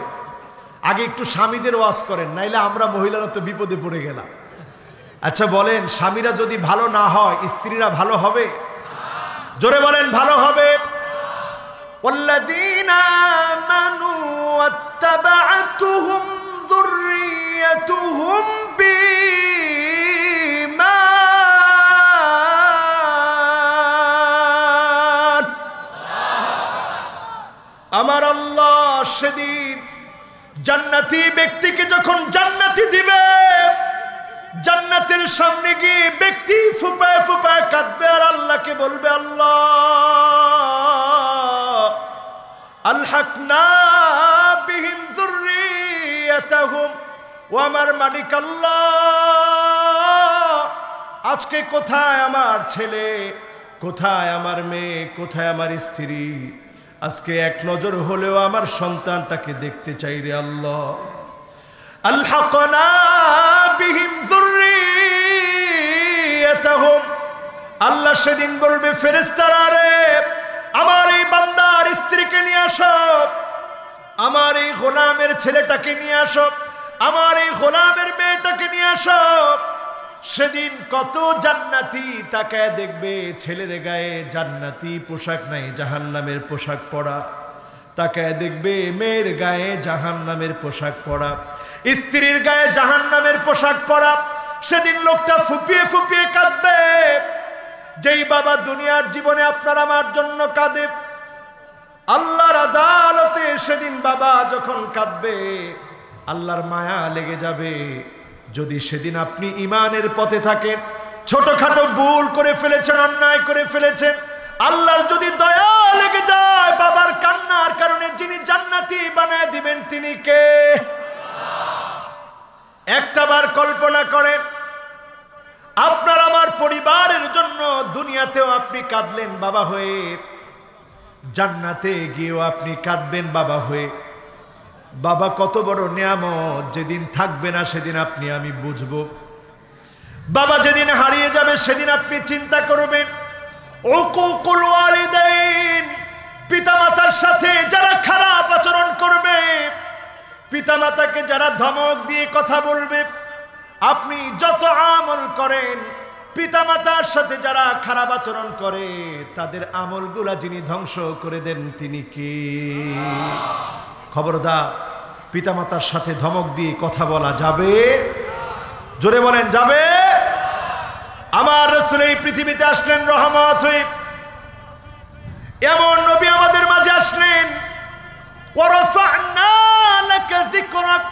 আগে একটু স্বামীদের ওয়াজ করেন, নাইলে আমরা মহিলারা তো বিপদে পড়ে গেলাম। আচ্ছা বলেন, স্বামীরা যদি ভালো না হয় স্ত্রীরা ভালো হবে? জোরে বলেন, ভালো হবে। والذين آمنوا واتبعتهم ذريتهم بإيمان আমার আল্লাহ সেদিন জান্নাতি ব্যক্তিকে যখন জান্নাতি দিবে, জান্নাতের সামনে গিয়ে ব্যক্তি ফুপায় ফুপায় কাঁদবে আর আল্লাহকে বলবে, আল্লাহ আলহাকনা বিহিম যুররিয়াতাহুম, ও আমার মালিক আল্লাহ, আজকে কোথায় আমার ছেলে, কোথায় আমার মেয়ে, কোথায় আমার স্ত্রী? আজকে এক নজর হলেও আমার সন্তানটাকে দেখতে চাই রে আল্লাহ। আলহাকনা বিহিম যুররিয়াতাহুম, আল্লাহ সেদিন বলবে, ফেরেশতারা রে, আমার এই বান্দার স্ত্রীকে নিয়ে আসো, আমার এই গোলামের ছেলেটাকে নিয়ে আসো, আমার এই গোলামের মেয়েটাকে নিয়ে আসো। সেদিন কত জান্নাতি তাকায় দেখবে, ছেলের গায়ে জান্নাতি পোশাক নাই, জাহান্নামের পোশাক পরা। তাকায় দেখবে মেয়ের গায়ে জাহান্নামের পোশাক পরা, স্ত্রীর গায়ে জাহান্নামের পোশাক পরা। সেদিন লোকটা ফুপিয়ে ফুপিয়ে কাঁদবে। যেই বাবা দুনিয়ার জীবনে আপনার আমার জন্য কাঁদে, আল্লাহর আদালতে সেদিন বাবা যখন কাঁদবে, আল্লাহর মায়া লেগে যাবে। যদি সেদিন আপনি ঈমানের পথে থাকেন, ছোটখাটো ভুল করে ফেলেছেন, অন্যায় করে ফেলেছেন, আল্লাহর যদি দয়া লেগে যায়, বাবার কান্নার কারণে যিনি জান্নাতি বানায় দিবেন তিনি কে? একটাবার কল্পনা করেন, আপনার আমার পরিবারের জন্য দুনিয়াতেও আপনি কাঁদলেন বাবা হয়ে, জান্নাতে গিয়েও আপনি কাঁদবেন বাবা হয়ে। বাবা কত বড় নিয়ামত, যেদিন থাকবে না সেদিন আপনি আমি বুঝবো। বাবা যেদিন হারিয়ে যাবে সেদিন আপনি চিন্তা করবেন। উকুকুল ওয়ালিদাইন, পিতামাতার সাথে যারা খারাপ আচরণ করবে, পিতামাতাকে যারা ধমক দিয়ে কথা বলবে, আপনি যত আমল করেন, পিতামাতার সাথে যারা খারাপ আচরণ করে তাদের আমলগুলা যিনি ধ্বংস করে দেন তিনি কে? খবরদার, পিতামাতার সাথে ধমক দিয়ে কথা বলা যাবে? জোরে বলেন, যাবে? আমার রাসূল এই পৃথিবীতে আসলেন রহমত হয়ে। এমন নবী আমাদের মাঝে আসলেন, ওয়ারাফা'না লাকা যিকরাক,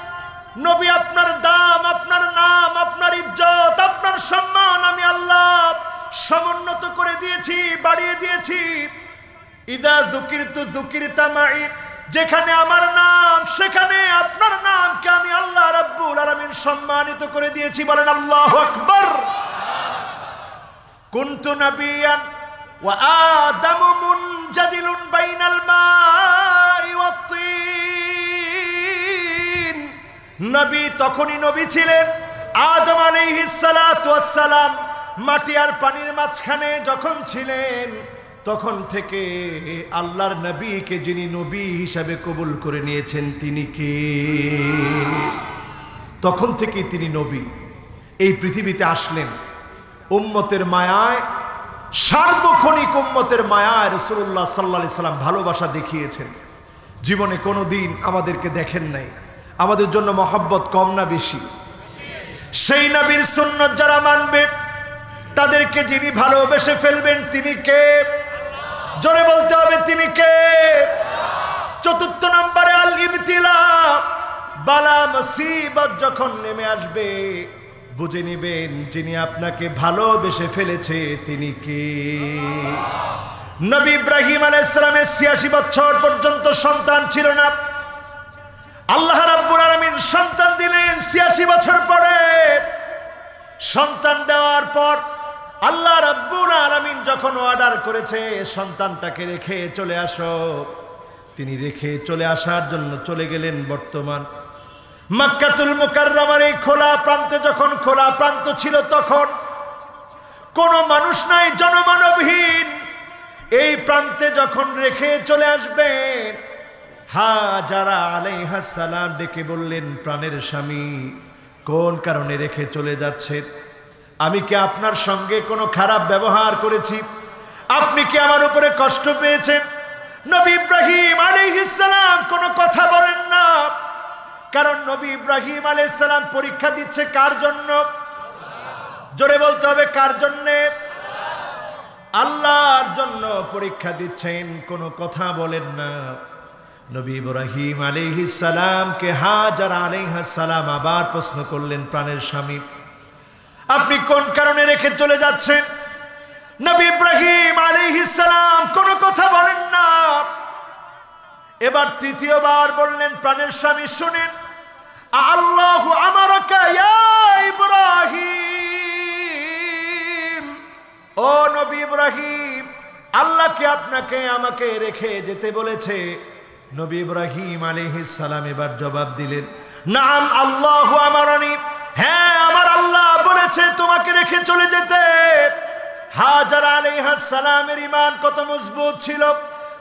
নবী আপনার দাম, আপনার নাম, আপনার ইজ্জত, আপনার সম্মান আমি আল্লাহ সমুন্নত করে দিয়েছি, বাড়িয়ে দিয়েছি। ইযা যুকিরতু যুকিরতা মাই, যেখানে আমার নাম সেখানে আপনার নামকে আমি আল্লাহ রাব্বুল আলামিন সম্মানিত করে দিয়েছি। বলেন আল্লাহু আকবার। কুনতু নাবিয়ান ওয়া আদামু মুনজাদিলুন বাইনাল মাই ওয়াত তিন, নবী তখনই নবী ছিলেন, আদম আলাইহিস সালাতু ওয়াস সালাম মাটি আর পানির মাঝখানে যখন ছিলেন, তখন থেকে আল্লাহর নবীকে যিনি নবী হিসাবে কবুল করে নিয়েছেন তিনি কে? তখন থেকে তিনি নবী। এই পৃথিবীতে আসলেন উম্মতের মায়ায়, সার্বক্ষণিক উম্মতের মায়ায় রাসূলুল্লাহ সাল্লাল্লাহু আলাইহি সাল্লাম ভালোবাসা দেখিয়েছেন। জীবনে কোনো দিন আমাদেরকে দেখেন নাই। আমাদের জন্য মহব্বত কম না বেশি? সেই নবীর সুন্নাত যারা মানবে তাদেরকে যিনি ভালোবেসে ফেলবেন তিনি কে? জোরে বলতে হবে, তিনি কে? চতুর্থ নম্বরে আল ইবতিলা, বালা মুসিবত যখন নেমে আসবে বুঝে নেবেন যিনি আপনাকে ভালোবেসে ফেলেছে তিনি কে? নবী ইব্রাহিম আলাইহিস সালামের ৮৬ বছর পর্যন্ত সন্তান ছিল না। আল্লাহ রাব্বুল আলামিন সন্তান দিলেন ৮৬ বছর পরে। সন্তান দেওয়ার পর আল্লাহ রাব্বুল আলামিন যখন অর্ডার করেছে সন্তানটাকে রেখে চলে আসো, তিনি রেখে চলে আসার জন্য চলে গেলেন বর্তমান মক্কাতুল মুকাররমার এই খোলা প্রান্তে। যখন খোলা প্রান্ত ছিল তখন কোনো মানুষ নাই, জনমানবহীন এই প্রান্তে যখন রেখে চলে আসবেন, হাজারা আলাইহাস সালাম ডেকে বললেন, প্রাণের স্বামী কোন কারণে রেখে চলে যাচ্ছে? আমি কি আপনার সঙ্গে কোনো খারাপ ব্যবহার করেছি? আপনি কি আমার উপরে কষ্ট পেয়েছেন? নবী ইব্রাহিম আলাইহিস সালাম কোনো কথা বলেন না, কারণ নবী ইব্রাহিম আলাইহিস সালাম পরীক্ষা দিচ্ছে কার জন্য? জোরে বলতে হবে, কার জন্যে? আল্লাহর জন্য পরীক্ষা দিচ্ছেন, কোনো কথা বলেন না। নবী ইব্রাহিম আলাইহিস সালামকে হাজার আলাইহিস সালাম আবার প্রশ্ন করলেন, প্রাণের স্বামী আপনি কোন কারণে রেখে চলে যাচ্ছেন? নবী ইব্রাহিম আলাইহিস সালাম কোনো কথা বলেন না। এবার তৃতীয়বার বললেন, প্রাণের স্বামী শুনেন, আল্লাহু আমারাকা ইয়া ইব্রাহিম, ও নবী ইব্রাহিম, আল্লাহ কি আপনাকে আমাকে রেখে যেতে বলেছে? নবী ইব্রাহিম আলাইহিস সালাম এবার জবাব দিলেন, নাম আল্লাহু আমারানি, হ্যাঁ আমার আল্লাহ বলেছে তোমাকে রেখে চলে যেতে। হাজার আলাইহিস সালামের ঈমান কত মজবুত ছিল,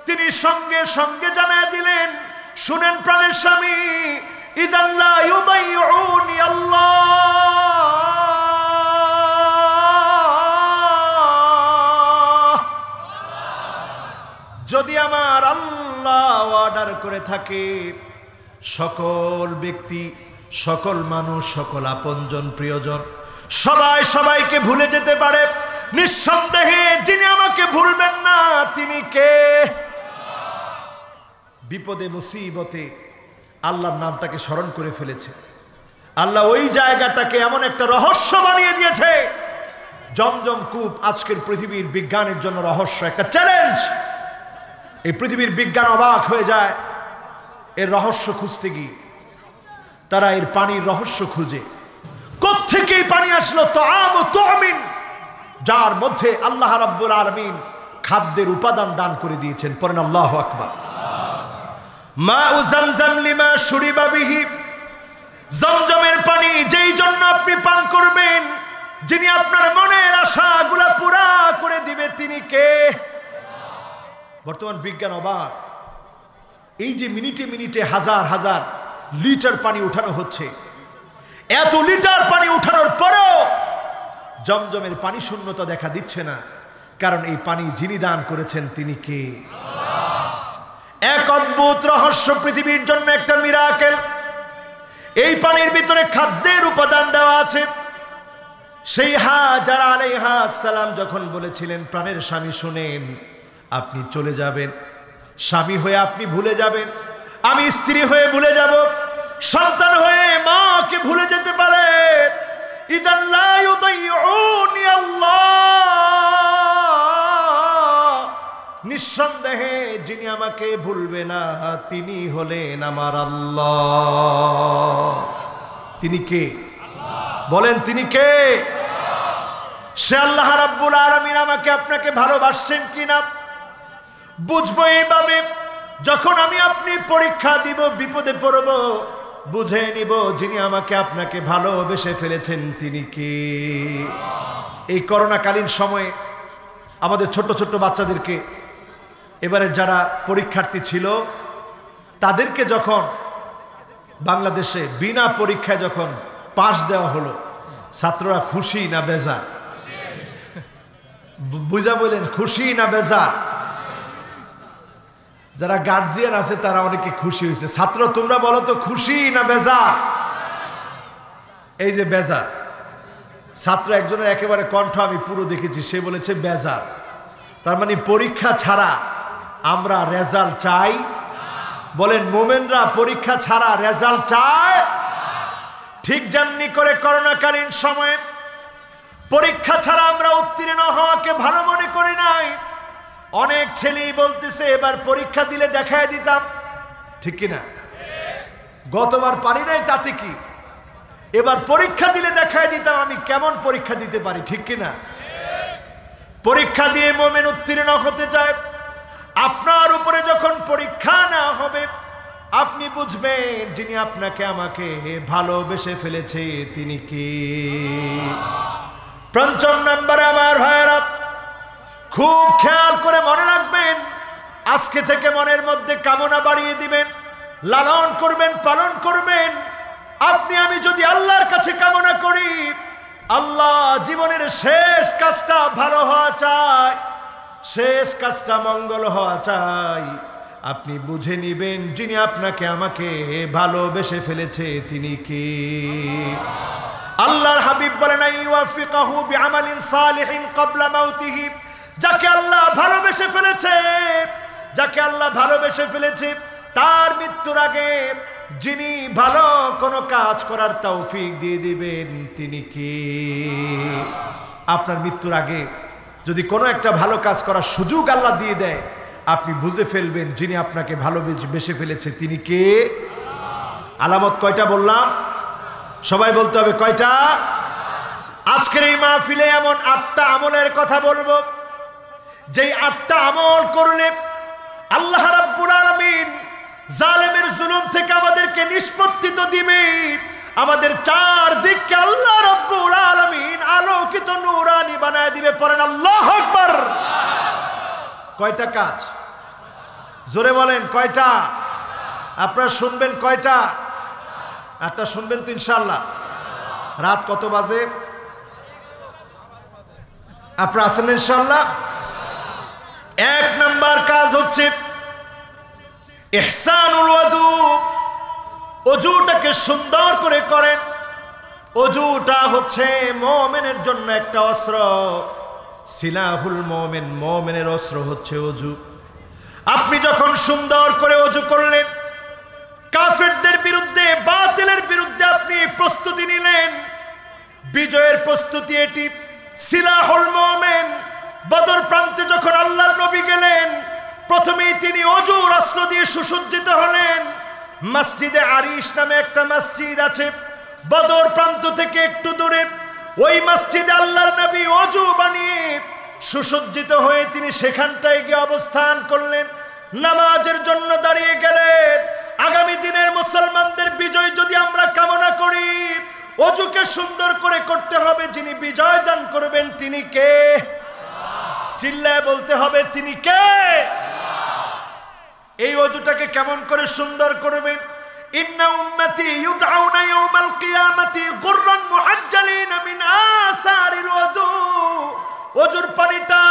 তিনি সঙ্গে সঙ্গে জানায় দিলেন, শুনেন প্রাণের স্বামী, ইদান লা ইউদাইউনি আল্লাহ, যদি আমার আল্লাহ অর্ডার করে থাকে, সকল ব্যক্তি, সকল মানুষ, সকল আপনজন প্রিয়জন সবাই সবাইকে ভুলে যেতে পারে, নিঃসন্দেহে যিনি আমাকে ভুলবেন না তিনি কে? বিপদে মুসিবতে আল্লাহর নামটাকে স্মরণ করে ফেলেছে। আল্লাহ ওই জায়গাটাকে এমন একটা রহস্য বানিয়ে দিয়েছে, জমজম কূপ আজকের পৃথিবীর বিজ্ঞানের জন্য রহস্য, একটা চ্যালেঞ্জ। এই পৃথিবীর বিজ্ঞান অবাক হয়ে যায় এর রহস্য খুঁজতে গিয়ে। তারা এর পানির রহস্য খুঁজে, কোত্থেকে এই পানি আসলো? তাআম ও তুমিন, যার মধ্যে আল্লাহ রাব্বুল আলামিন খাদ্যের উপাদান দান করে দিয়েছেন। পড়েন আল্লাহু আকবার। মাউ জামজাম লিমা শুরিবা বিহি, জমজমের পানি যেই জন্য আপনি পান করবেন, যিনি আপনার মনের আশাগুলা পুরা করে দিবে তিনি কে? বর্তমান বিজ্ঞান অবাক, এই যে মিনিটে মিনিটে হাজার হাজার লিটার পানি উঠানো হচ্ছে, এত লিটার পানি উঠানোর পরেও জমজমের পানি শূন্যতা দেখা দিচ্ছে না, কারণ এই পানি যিনি দান করেছেন তিনি কে? এক অদ্ভুত রহস্য, পৃথিবীর জন্য একটা মিরাকেল। এই পানির ভিতরে খাদ্যের উপাদান দেওয়া আছে। সেই হাজার আলাইহিস সালাম যখন বলেছিলেন, প্রাণের স্বামী শুনেন, আপনি চলে যাবেন, স্বামী হয়ে আপনি ভুলে যাবেন, আমি স্ত্রী হয়ে ভুলে যাব, সন্তান হয়ে মাকে ভুলে যেতে পারে, ইদান লা ইউদাইউনি আল্লাহ, নিঃসন্দেহে যিনি আমাকে ভুলবে না তিনি হলেন আমার আল্লাহ। তিনি কে? বলেন তিনি কে? সে আল্লাহ রাব্বুল আলামিন আমাকে আপনাকে ভালোবাসছেন কিনা বুঝবো এইভাবে, যখন আমি আপনি পরীক্ষা দিব, বিপদে পড়ব, বুঝে নিব যিনি আমাকে আপনাকে ভালোবেসে ফেলেছেন তিনি কে। এই করোনাকালীন সময়ে আমাদের ছোট্ট ছোট্ট বাচ্চাদেরকে, এবারে যারা পরীক্ষার্থী ছিল তাদেরকে যখন বাংলাদেশে বিনা পরীক্ষায় যখন পাস দেওয়া হলো, ছাত্ররা খুশি না বেজার? বুঝা বলেন, খুশি না বেজার? যারা গার্জিয়ান আছে তারা অনেকে খুশি হয়েছে। ছাত্র তোমরা বলো তো, খুশি না বেজার? এই যে বেজার, ছাত্র একজনের একেবারে কণ্ঠ আমি পুরো দেখেছি, সে বলেছে বেজার। তার মানে পরীক্ষা ছাড়া আমরা রেজাল্ট চাই? বলেন, মোমেনরা পরীক্ষা ছাড়া রেজাল্ট চায়? ঠিক যেমনি করে করোনাকালীন সময়ে পরীক্ষা ছাড়া আমরা উত্তীর্ণ হওয়াকে ভালো মনে করি নাই। অনেক ছেলেই বলতেছে এবার পরীক্ষা দিলে দেখায় দিতাম, ঠিক কিনা? গতবার পারি নাই তাতে কি, এবার পরীক্ষা দিলে দেখায় দিতাম আমি কেমন পরীক্ষা দিতে পারি, ঠিক কিনা? পরীক্ষা দিয়ে মোমেন উত্তীর্ণ হতে চায়। আপনার উপরে যখন পরীক্ষা না হবে, আপনি বুঝবেন যিনি আপনাকে আমাকে ভালোবেসে ফেলেছে তিনি কে। পঞ্চম নম্বরে আমার ভাইয়েরা, খুব খেয়াল করে মনে রাখবেন, আজকে থেকে মনের মধ্যে কামনা বাড়িয়ে দিবেন, লালন করবেন, পালন করবেন। আপনি আমি যদি আল্লাহর কাছে কামনা করি, আল্লাহ জীবনের শেষ কাজটা ভালো হওয়া চাই, শেষ কাজটা মঙ্গল হওয়া চাই। আপনি বুঝে নিবেন যিনি আপনাকে আমাকে ভালোবেসে ফেলেছে তিনি কে। আল্লাহর হাবিব বলেন আইওয়াফিকাহু বিআমালিন সালিহিন ক্বাবলা মাউতিহি, যাকে আল্লাহ ভালোবেসে ফেলেছে, যাকে আল্লাহ ভালোবেসে ফেলেছে তার মৃত্যুর আগে যিনি ভালো কোনো কাজ করার তৌফিক দিয়ে দিবেন তিনি কে। আপনার মৃত্যুর আগে যদি কোনো একটা ভালো কাজ করার সুযোগ আল্লাহ দিয়ে দেয়, আপনি বুঝে ফেলবেন যিনি আপনাকে ভালোবেসে ফেলেছে তিনি কে। আলামত কয়টা বললাম? সবাই বলতে হবে কয়টা? আজকের এই মাহফিলে এমন 8টা আমলের কথা বলবো, যেই 8টা আমল করলে আল্লাহ রাব্বুল আলামিন জালেমের জুলুম থেকে আমাদেরকে নিষ্পত্তি তো দিবে, আমাদের চারদিককে আল্লাহ রাব্বুল আলামিন আলোকিত নূরানি বানায় দিবে। পড়েন আল্লাহু আকবার। কয়টা কাজ? জোরে বলেন কয়টা? আপনারা শুনবেন কয়টা? 8টা শুনবেন তো ইনশাআল্লাহ। রাত কত বাজে? আপনারা আছেন ইনশাআল্লাহ? 1 নাম্বার কাজ হচ্ছে ইহসানুল ওযু। ওযুটাকে সুন্দর করে করেন। ওযুটা হচ্ছে মুমিনের জন্য একটা অস্ত্র। সিলাহুল মুমিন, মুমিনের অস্ত্র হচ্ছে ওযু। আপনি যখন সুন্দর করে ওযু করলেন, কাফেরদের বিরুদ্ধে, বাতিলের বিরুদ্ধে আপনি প্রস্তুতি নিলেন, বিজয়ের প্রস্তুতি এটি। সিলাহুল মুমিন। বদর প্রান্তে যখন আল্লাহর নবী গেলেন, প্রথমেই তিনি ওযুর অস্ত্র দিয়ে সুসজ্জিত হলেন। মসজিদে আরিশ নামে একটা মসজিদ আছে বদর প্রান্ত থেকে একটু দূরে। ওই মসজিদে আল্লাহর নবী ওযু বানিয়ে সুসজ্জিত হয়ে তিনি সেখানটায় গিয়ে অবস্থান করলেন, নামাজের জন্য দাঁড়িয়ে গেলেন। আগামী দিনের মুসলমানদের বিজয় যদি আমরা কামনা করি, ওযুকে সুন্দর করে করতে হবে। যিনি বিজয় দান করবেন তিনি কে? চিল্লায় বলতে হবে তিনি কে? এই ওযুটাকে কেমন করে সুন্দর করবেন? ইন্না উম্মতি ইউদআউনা ইয়াওমাল কিয়ামাতি গুররান মুহাজ্জালিনা মিন আসারিল ওযু। ওযুর পানিটা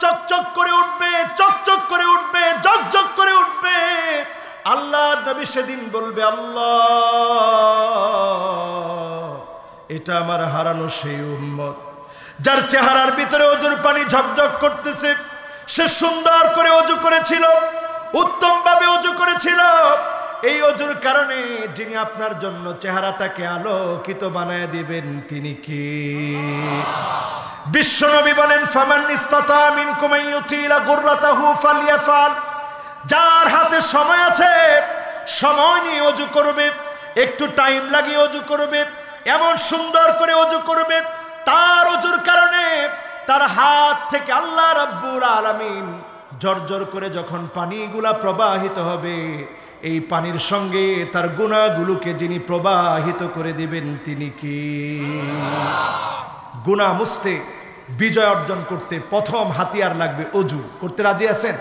চকচক করে উঠবে, চকচক করে উঠবে, ঝকঝক করে উঠবে। আল্লাহর নবী সেদিন বলবে, আল্লাহ, এটা আমার হারানো সেই উম্মত যার চেহারার ভিতরে ওযুর পানি ঝকঝক করতেছে। সে সুন্দর করে ওযু করেছিল, উত্তম ভাবে ওযু করেছিল। এই ওযুর কারণে যিনি আপনার জন্য চেহারাটাকে আলোকিত বানায় দিবেন তিনি কি? বিশ্বনবী বলেন, ফামান ইসতাতা মিনকুম আইয়ুতিলা গুররাতাহু ফালইয়াফাল। যার হাতে সময় আছে, সময় নিয়ে ওযু করবে, একটু টাইম লাগিয়ে ওযু করবে, এমন সুন্দর করে ওযু করবে, তার ওযুর কারণে তার হাত থেকে আল্লাহ রাব্বুল আলামিন জর্জর করে যখন পানিগুলা প্রবাহিত হবে, এই পানির সঙ্গে তার গুনাহগুলোকে যিনি প্রবাহিত করে দিবেন তিনি কি? গুনাহ মুছতে, বিজয় অর্জন করতে প্রথম হাতিয়ার লাগবে ওযু। করতে রাজি আছেন?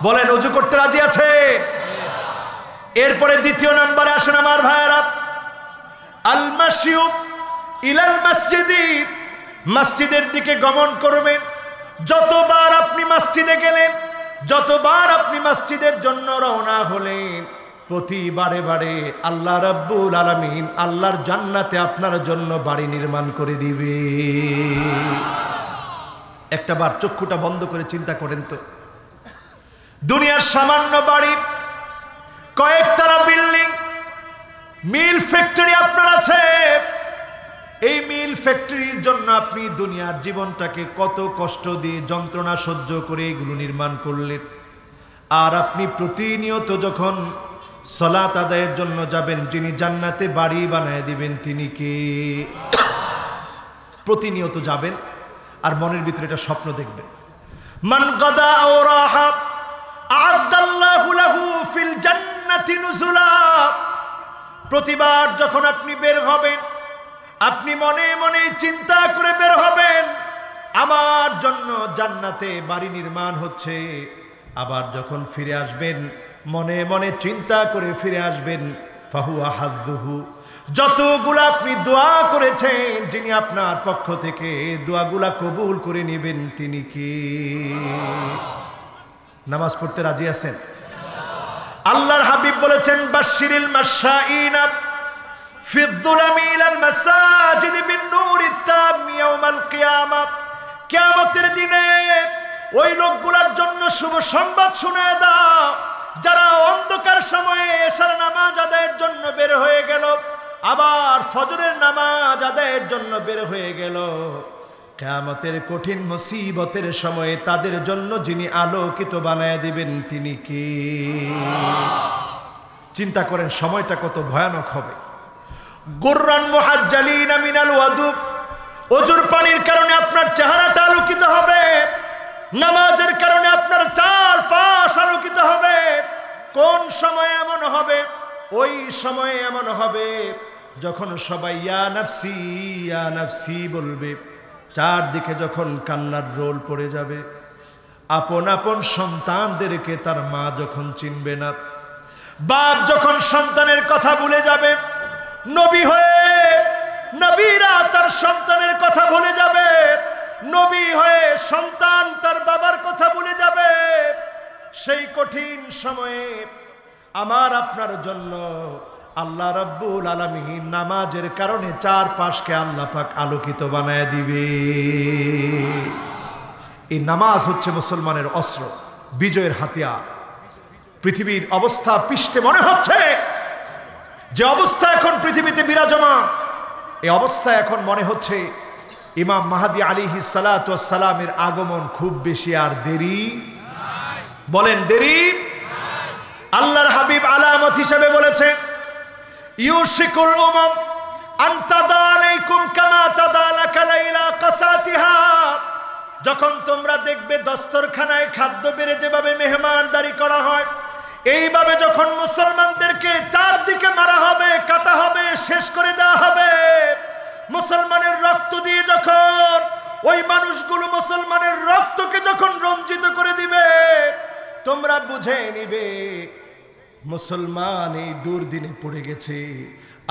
বলেন ওযু করতে রাজি আছে? এরপরে দ্বিতীয় নম্বরে আসেন আমার ভাইয়েরা, আল মাশিউ ইলাল মসজিদি। মসজিদের দিকে গমন করবেন। যতবার আপনি মসজিদে গেলেন, যতবার আপনি মসজিদের জন্য রওনা হলেন, প্রতিবারে বারে আল্লাহ রাব্বুল আলামিন আল্লাহর জান্নাতে আপনার জন্য বাড়ি নির্মাণ করে দিবে। একটা বার চক্ষুটা বন্ধ করে চিন্তা করেন তো, দুনিয়ার সামান্য বাড়ি, কয়েকতলা বিল্ডিং, মিল ফ্যাক্টরি আপনার আছে। এই মিল ফ্যাক্টরির জন্য আপনি দুনিয়ার জীবনটাকে কত কষ্ট দিয়ে, যন্ত্রণা সহ্য করে এগুলো নির্মাণ করলেন। আর আপনি প্রতিনিয়ত যখন সালাত আদায়ের জন্য যাবেন, যিনি জান্নাতে বাড়ি বানায় দিবেন তিনি কে? প্রতিনিয়ত যাবেন আর মনের ভিতরে এটা স্বপ্ন দেখবেন, মান গাদা আও রাহা আ'আদাল্লাহু লাহু ফিল জান্নাতি নুজুলা। প্রতিবার যখন আপনি বের হবেন, আপনি মনে মনে চিন্তা করে বের হবেন, আমার জন্য জান্নাতে বাড়ি নির্মাণ হচ্ছে। আবার যখন ফিরে আসবেন, মনে মনে চিন্তা করে ফিরে আসবেন, ফাহুয়া হাযুহু, যতগুলো আপনি দোয়া করেছেন, যিনি আপনার পক্ষ থেকে দোয়াগুলা কবুল করে নেবেন তিনি কে? নামাজ পড়তে রাজি আছেন? আল্লাহর হাবিব বলেছেন, বাশশিরিল মাশাঈনা ফিয-যুলামি ইলাল মাসাজিদি বিন-নূরিত তাম ইয়াউমাল কিয়ামাহ। কিয়ামতের দিনে ওই লোকগুলোর জন্য শুভ সংবাদ শুনিয়ে দাও যারা অন্ধকার সময়ে এশার নামাজ আদায়ের জন্য বের হয়ে গেল, আবার ফজরের নামাজ আদায়ের জন্য বের হয়ে গেল। কিয়ামতের কঠিন মুসিবতের সময়ে তাদের জন্য যিনি আলোকিত বানায় দিবেন তিনি কে? চিন্তা করেন সময়টা কত ভয়ানক হবে। গুররান মুহাজ্জালিনা মিনাল ওয়াদু, ওজুর পানির কারণে আপনার চেহারাটা আলোকিত হবে, নামাজের কারণে আপনার চারপাশ আলোকিত হবে। কোন সময় এমন হবে? ওই সময়ে এমন হবে যখন সবাই ইয়া নাফসি ইয়া নাফসি বলবে, চারদিকে যখন কান্নার রোল পড়ে যাবে, আপন আপন সন্তানদেরকে তার মা যখন চিনবে না, বাপ যখন সন্তানের কথা ভুলে যাবে, নবী হয়ে নবীরা তার সন্তানের কথা ভুলে যাবে, নবী হয়ে সন্তান তার বাবার কথা ভুলে যাবে, সেই কঠিন সময়ে আমার আপনার জন্য আল্লাহ রাব্বুল আলামিন নামাজের কারণে চারপাশকে আল্লাহ পাক আলোকিত বানায় দিবে। এই নামাজ হচ্ছে মুসলমানের অস্ত্র, বিজয়ের হাতিয়ার। পৃথিবীর অবস্থা পৃষ্ঠে মনে হচ্ছে যে অবস্থা এখন পৃথিবীতে বিরাজমান, এই অবস্থা এখন মনে হচ্ছে ইমাম মাহদী আলাইহিস সালাতু ওয়াস সালামের আগমন খুব বেশি আর দেরি বলেন দেরি। আল্লাহর হাবিব আলামত হিসেবে বলেছেন, ইউশিকুল উমাম আন তাদা আলাইকুম কামা তাদালাকা লাইলা কাসাতিহা। যখন তোমরা দেখবে দস্তরখানায় খাদ্য বেড়ে যেভাবে মেহমানদারি করা হয়, এইভাবে যখন মুসলমানদেরকে চারদিকে মারা হবে, কাটা হবে, শেষ করে দেওয়া হবে, মুসলমানের রক্ত দিয়ে যখন ওই মানুষগুলো মুসলমানের রক্তকে যখন রঞ্জিত করে দিবে, তোমরা বুঝে নিবে মুসলমান এই দুর্দিনে পড়ে গেছে।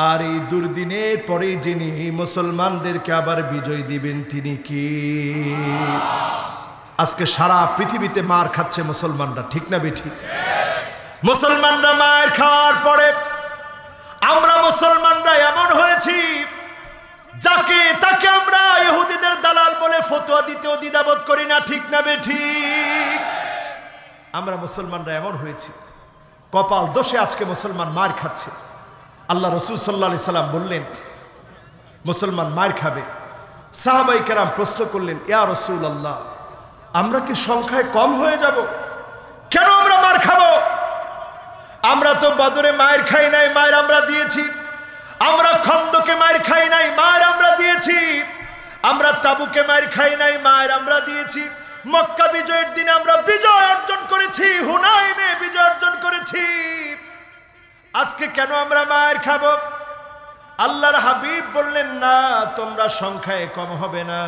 আর এই দুর্দিনের পরে যিনি মুসলমানদেরকে আবার বিজয় দিবেন তিনি কি? আজকে সারা পৃথিবীতে মার খাচ্ছে মুসলমানরা, ঠিক না বেঠিক? মুসলমানরা মার খাওয়ার পরে আমরা মুসলমানরা এমন হয়েছি যাকে তাকে আমরা ইহুদিদের দালাল বলে ফতোয়া দিতেও দ্বিধাবোধ করি না, ঠিক না বেঠিক? আমরা মুসলমানরা এমন হয়েছি, কপাল দোষে আজকে মুসলমান মার খাচ্ছে। আল্লাহ রসুল সাল্লাল্লাহু আলাইহি সাল্লাম বললেন মুসলমান মার খাবে। সাহাবায়ে কেরাম প্রশ্ন করলেন, ইয়া রাসূলুল্লাহ, আমরা কি সংখ্যায় কম হয়ে যাব? কেন আমরা মার খাবো? আমরা তো বদরে মায়ের খাই নাই, মায়ের আমরা দিয়েছি। আমরা খন্দকে মায়ের খাই নাই, মায়ের আমরা দিয়েছি। আমরা তাবুকে মায়ের খাই নাই, মায়ের আমরা দিয়েছি। মক্কা বিজয়ের দিনে আমরা বিজয় অর্জন করেছি, হুনাইনে বিজয় অর্জন করেছি। আজকে কেন আমরা মায়ের খাবো? আল্লাহর হাবিব বললেন, না, তোমরা সংখ্যায় কম হবে না,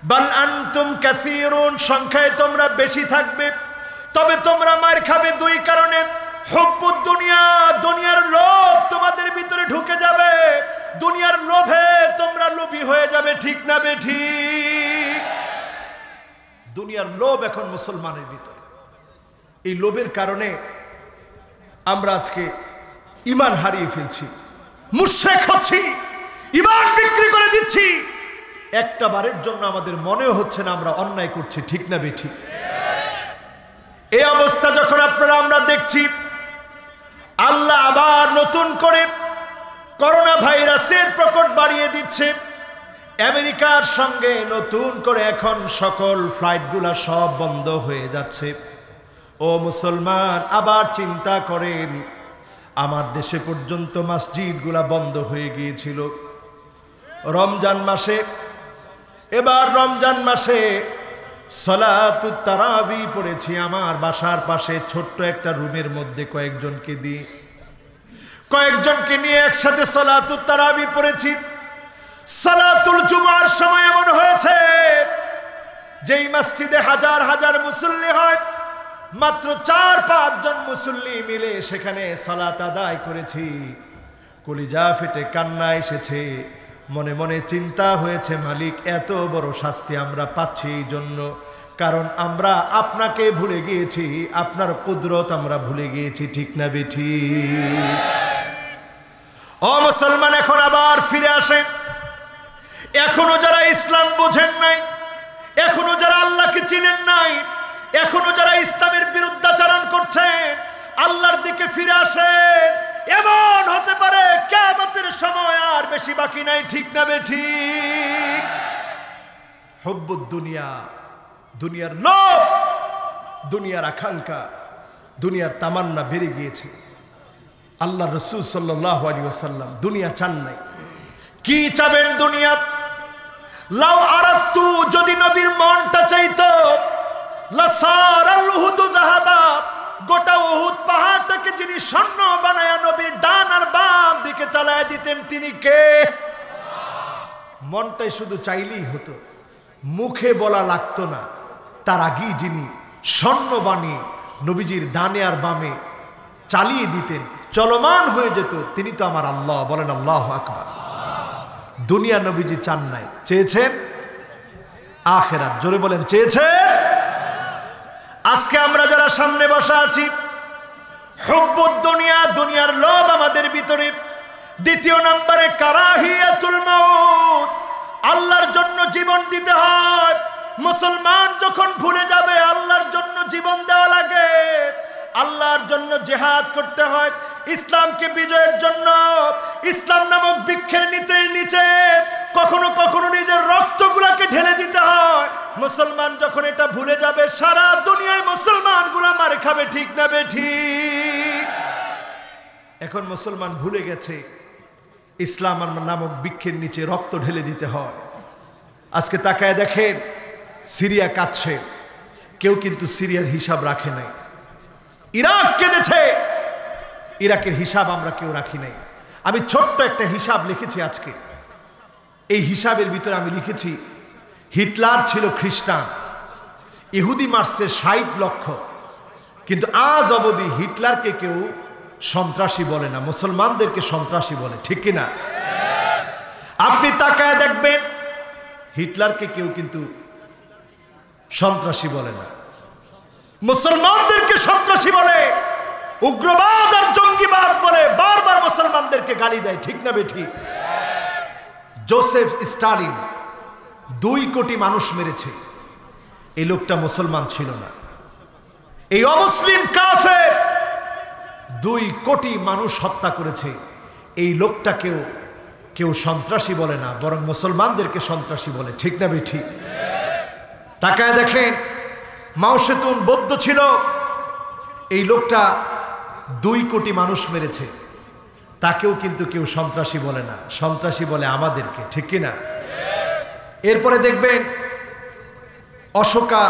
বাল আনতুম কাসীরুন, সংখ্যায় তোমরা বেশি থাকবে। তবে তোমরা মার খাবে দুই কারণে। হুব্বুদ দুনিয়া, দুনিয়ার লোভ তোমাদের ভিতরে ঢুকে যাবে, দুনিয়ার লোভে তোমরা লোভী হয়ে যাবে, ঠিক না বেঠিক? দুনিয়ার লোভ এখন মুসলমানের ভিতরে। এই লোভের কারণে আমরা আজকে ঈমান হারিয়ে ফেলছি, মুশরিক হচ্ছি, ঈমান বিক্রি করে দিচ্ছি। একটা বারের জন্য আমাদের মনেও হচ্ছে না আমরা অন্যায় করছি, ঠিক না বেঠিক? এই অবস্থা যখন আপনারা আমরা দেখছি, আল্লাহ আবার নতুন করে করোনা ভাইরাসের প্রকোপ বাড়িয়ে দিচ্ছে। আমেরিকার সঙ্গে নতুন করে এখন সকল ফ্লাইটগুলা সব বন্ধ হয়ে যাচ্ছে। ও মুসলমান, আবার চিন্তা করেন, আমার দেশে পর্যন্ত মসজিদগুলা বন্ধ হয়ে গিয়েছিল রমজান মাসে। এবার রমজান মাসে সালাতুত তারাবি পড়েছি আমার বাসার পাশে ছোট্ট একটা রুমের মধ্যে কয়েকজনকে নিয়ে একসাথে সালাতুত তারাবি পড়েছি। সালাতুল জুমার সময় এমন হয়েছে, যেই মসজিদে হাজার হাজার মুসল্লি হয়, মাত্র 4-5 জন মুসল্লি মিলে সেখানে সালাত আদায় করেছি। কলিজা ফেটে কান্না এসেছে, মনে মনে চিন্তা হয়েছে, মালিক এত বড় শাস্তি আমরা পাচ্ছি এই জন্য, কারণ আমরা আপনাকে ভুলে গিয়েছি, আপনার কুদরত আমরা ভুলে গিয়েছি। ঠিক না বেঠিক? ও মুসলমান, এখন আবার ফিরে আসেন। এখনো যারা ইসলাম বোঝেন নাই, এখনো যারা আল্লাহকে চিনেন নাই, এখনো যারা ইসলামের বিরুদ্ধাচরণ করছেন, আল্লাহর দিকে ফিরে আসেন। এমন হতে পারে কিয়ামতের সময় আর বেশি বাকি নাই। ঠিক না বেঠিক? হুব্বুদ দুনিয়া, দুনিয়ার লোভ, দুনিয়ার আকাঙ্ক্ষা, দুনিয়ার তামান্না বেড়ে গিয়েছে। আল্লাহ রাসূল সাল্লাল্লাহু আলাইহি ওয়াসাল্লাম দুনিয়া চান নাই। কি চাবেন দুনিয়া? লাউ আরাদতু, যদি নবীর মনটা চাইতো, লাসারাল উহুদু যাহাবা, গোটা উহুদ পাহাড়টাকে যিনি স্বর্ণ বানায়া নবীর ডান আর বাম দিকে চালায় দিতেন, তিনি কে? মনটাই শুধু চাইলেই হতো, মুখে বলা লাগতো না। তার আগেই যিনি স্বর্ণ বানিয়ে নবীজির ডানে আর বামে চালিয়ে দিতেন, চলমান হয়ে যেত, তিনি তো আমার আল্লাহ। বলেন আল্লাহু আকবার। দুনিয়া নবীজি চান নাই, চেয়েছেন আখিরাত। জোরে বলেন, চেয়েছেন। আজকে আমরা যারা সামনে বসা আছি, হুব্বুদ দুনিয়া, দুনিয়ার লোভ আমাদের ভিতরে। দ্বিতীয় নম্বরে কারাহিয়াতুল মাউত, আল্লাহর জন্য জীবন দিতে হয়। মুসলমান যখন ভুলে যাবে আল্লাহর জন্য জীবন দেওয়া লাগে, আল্লাহর জন্য জিহাদ করতে হয়, ইসলামকে বিজয়ের জন্য ইসলাম নামক বৃক্ষের নিচে কখনো কখনো নিজের রক্তগুলাকে ঢেলে দিতে হয়। মুসলমান যখন এটা ভুলে যাবে, সারা দুনিয়ায় মুসলমানগুলা মার খাবে। ঠিক না বেঠিক? এখন মুসলমান ভুলে গেছে ইসলাম নামক বৃক্ষের নিচে রক্ত ঢেলে দিতে হয়। আজকে তাকায় দেখেন, সিরিয়া কাঁদছে, কেউ কিন্তু সিরিয়ার হিসাব রাখে নাই। ইরাক কেঁদেছে, ইরাকের হিসাব আমরা কেউ রাখি নাই। আমি ছোট্ট একটা হিসাব লিখেছি আজকে। এই হিসাবের ভিতরে আমি লিখেছি, হিটলার ছিল খ্রিস্টান, ইহুদি মারছে 60 লক্ষ, কিন্তু আজ অবধি হিটলারকে কেউ সন্ত্রাসী বলে না, মুসলমানদেরকে সন্ত্রাসী বলে। ঠিক কিনা? আপনি তাকায় দেখবেন, হিটলারকে কেউ কিন্তু সন্ত্রাসী বলে না, মুসলমানদেরকে সন্ত্রাসী বলে, উগ্রবাদ আর জঙ্গিবাদ বলে বারবার মুসলমানদেরকে গালি দেয়। ঠিক না বেঠিক? জোসেফ স্টালিন 2 কোটি মানুষ মেরেছে, এই লোকটা মুসলমান ছিল না। এই অমুসলিম কাফের 2 কোটি মানুষ হত্যা করেছে, এই লোকটাকেও কেউ সন্ত্রাসী বলে না, বরং মুসলমানদেরকে সন্ত্রাসী বলে। ঠিক না বেঠিক? তাকায় দেখেন, মাও সেতুন বৌদ্ধ ছিল, এই লোকটা 2 কোটি মানুষ মেরেছে, তাকেও কিন্তু কেউ সন্ত্রাসী বলে না, সন্ত্রাসী বলে আমাদেরকে। ঠিক কিনা? এরপরে দেখবেন অশোকা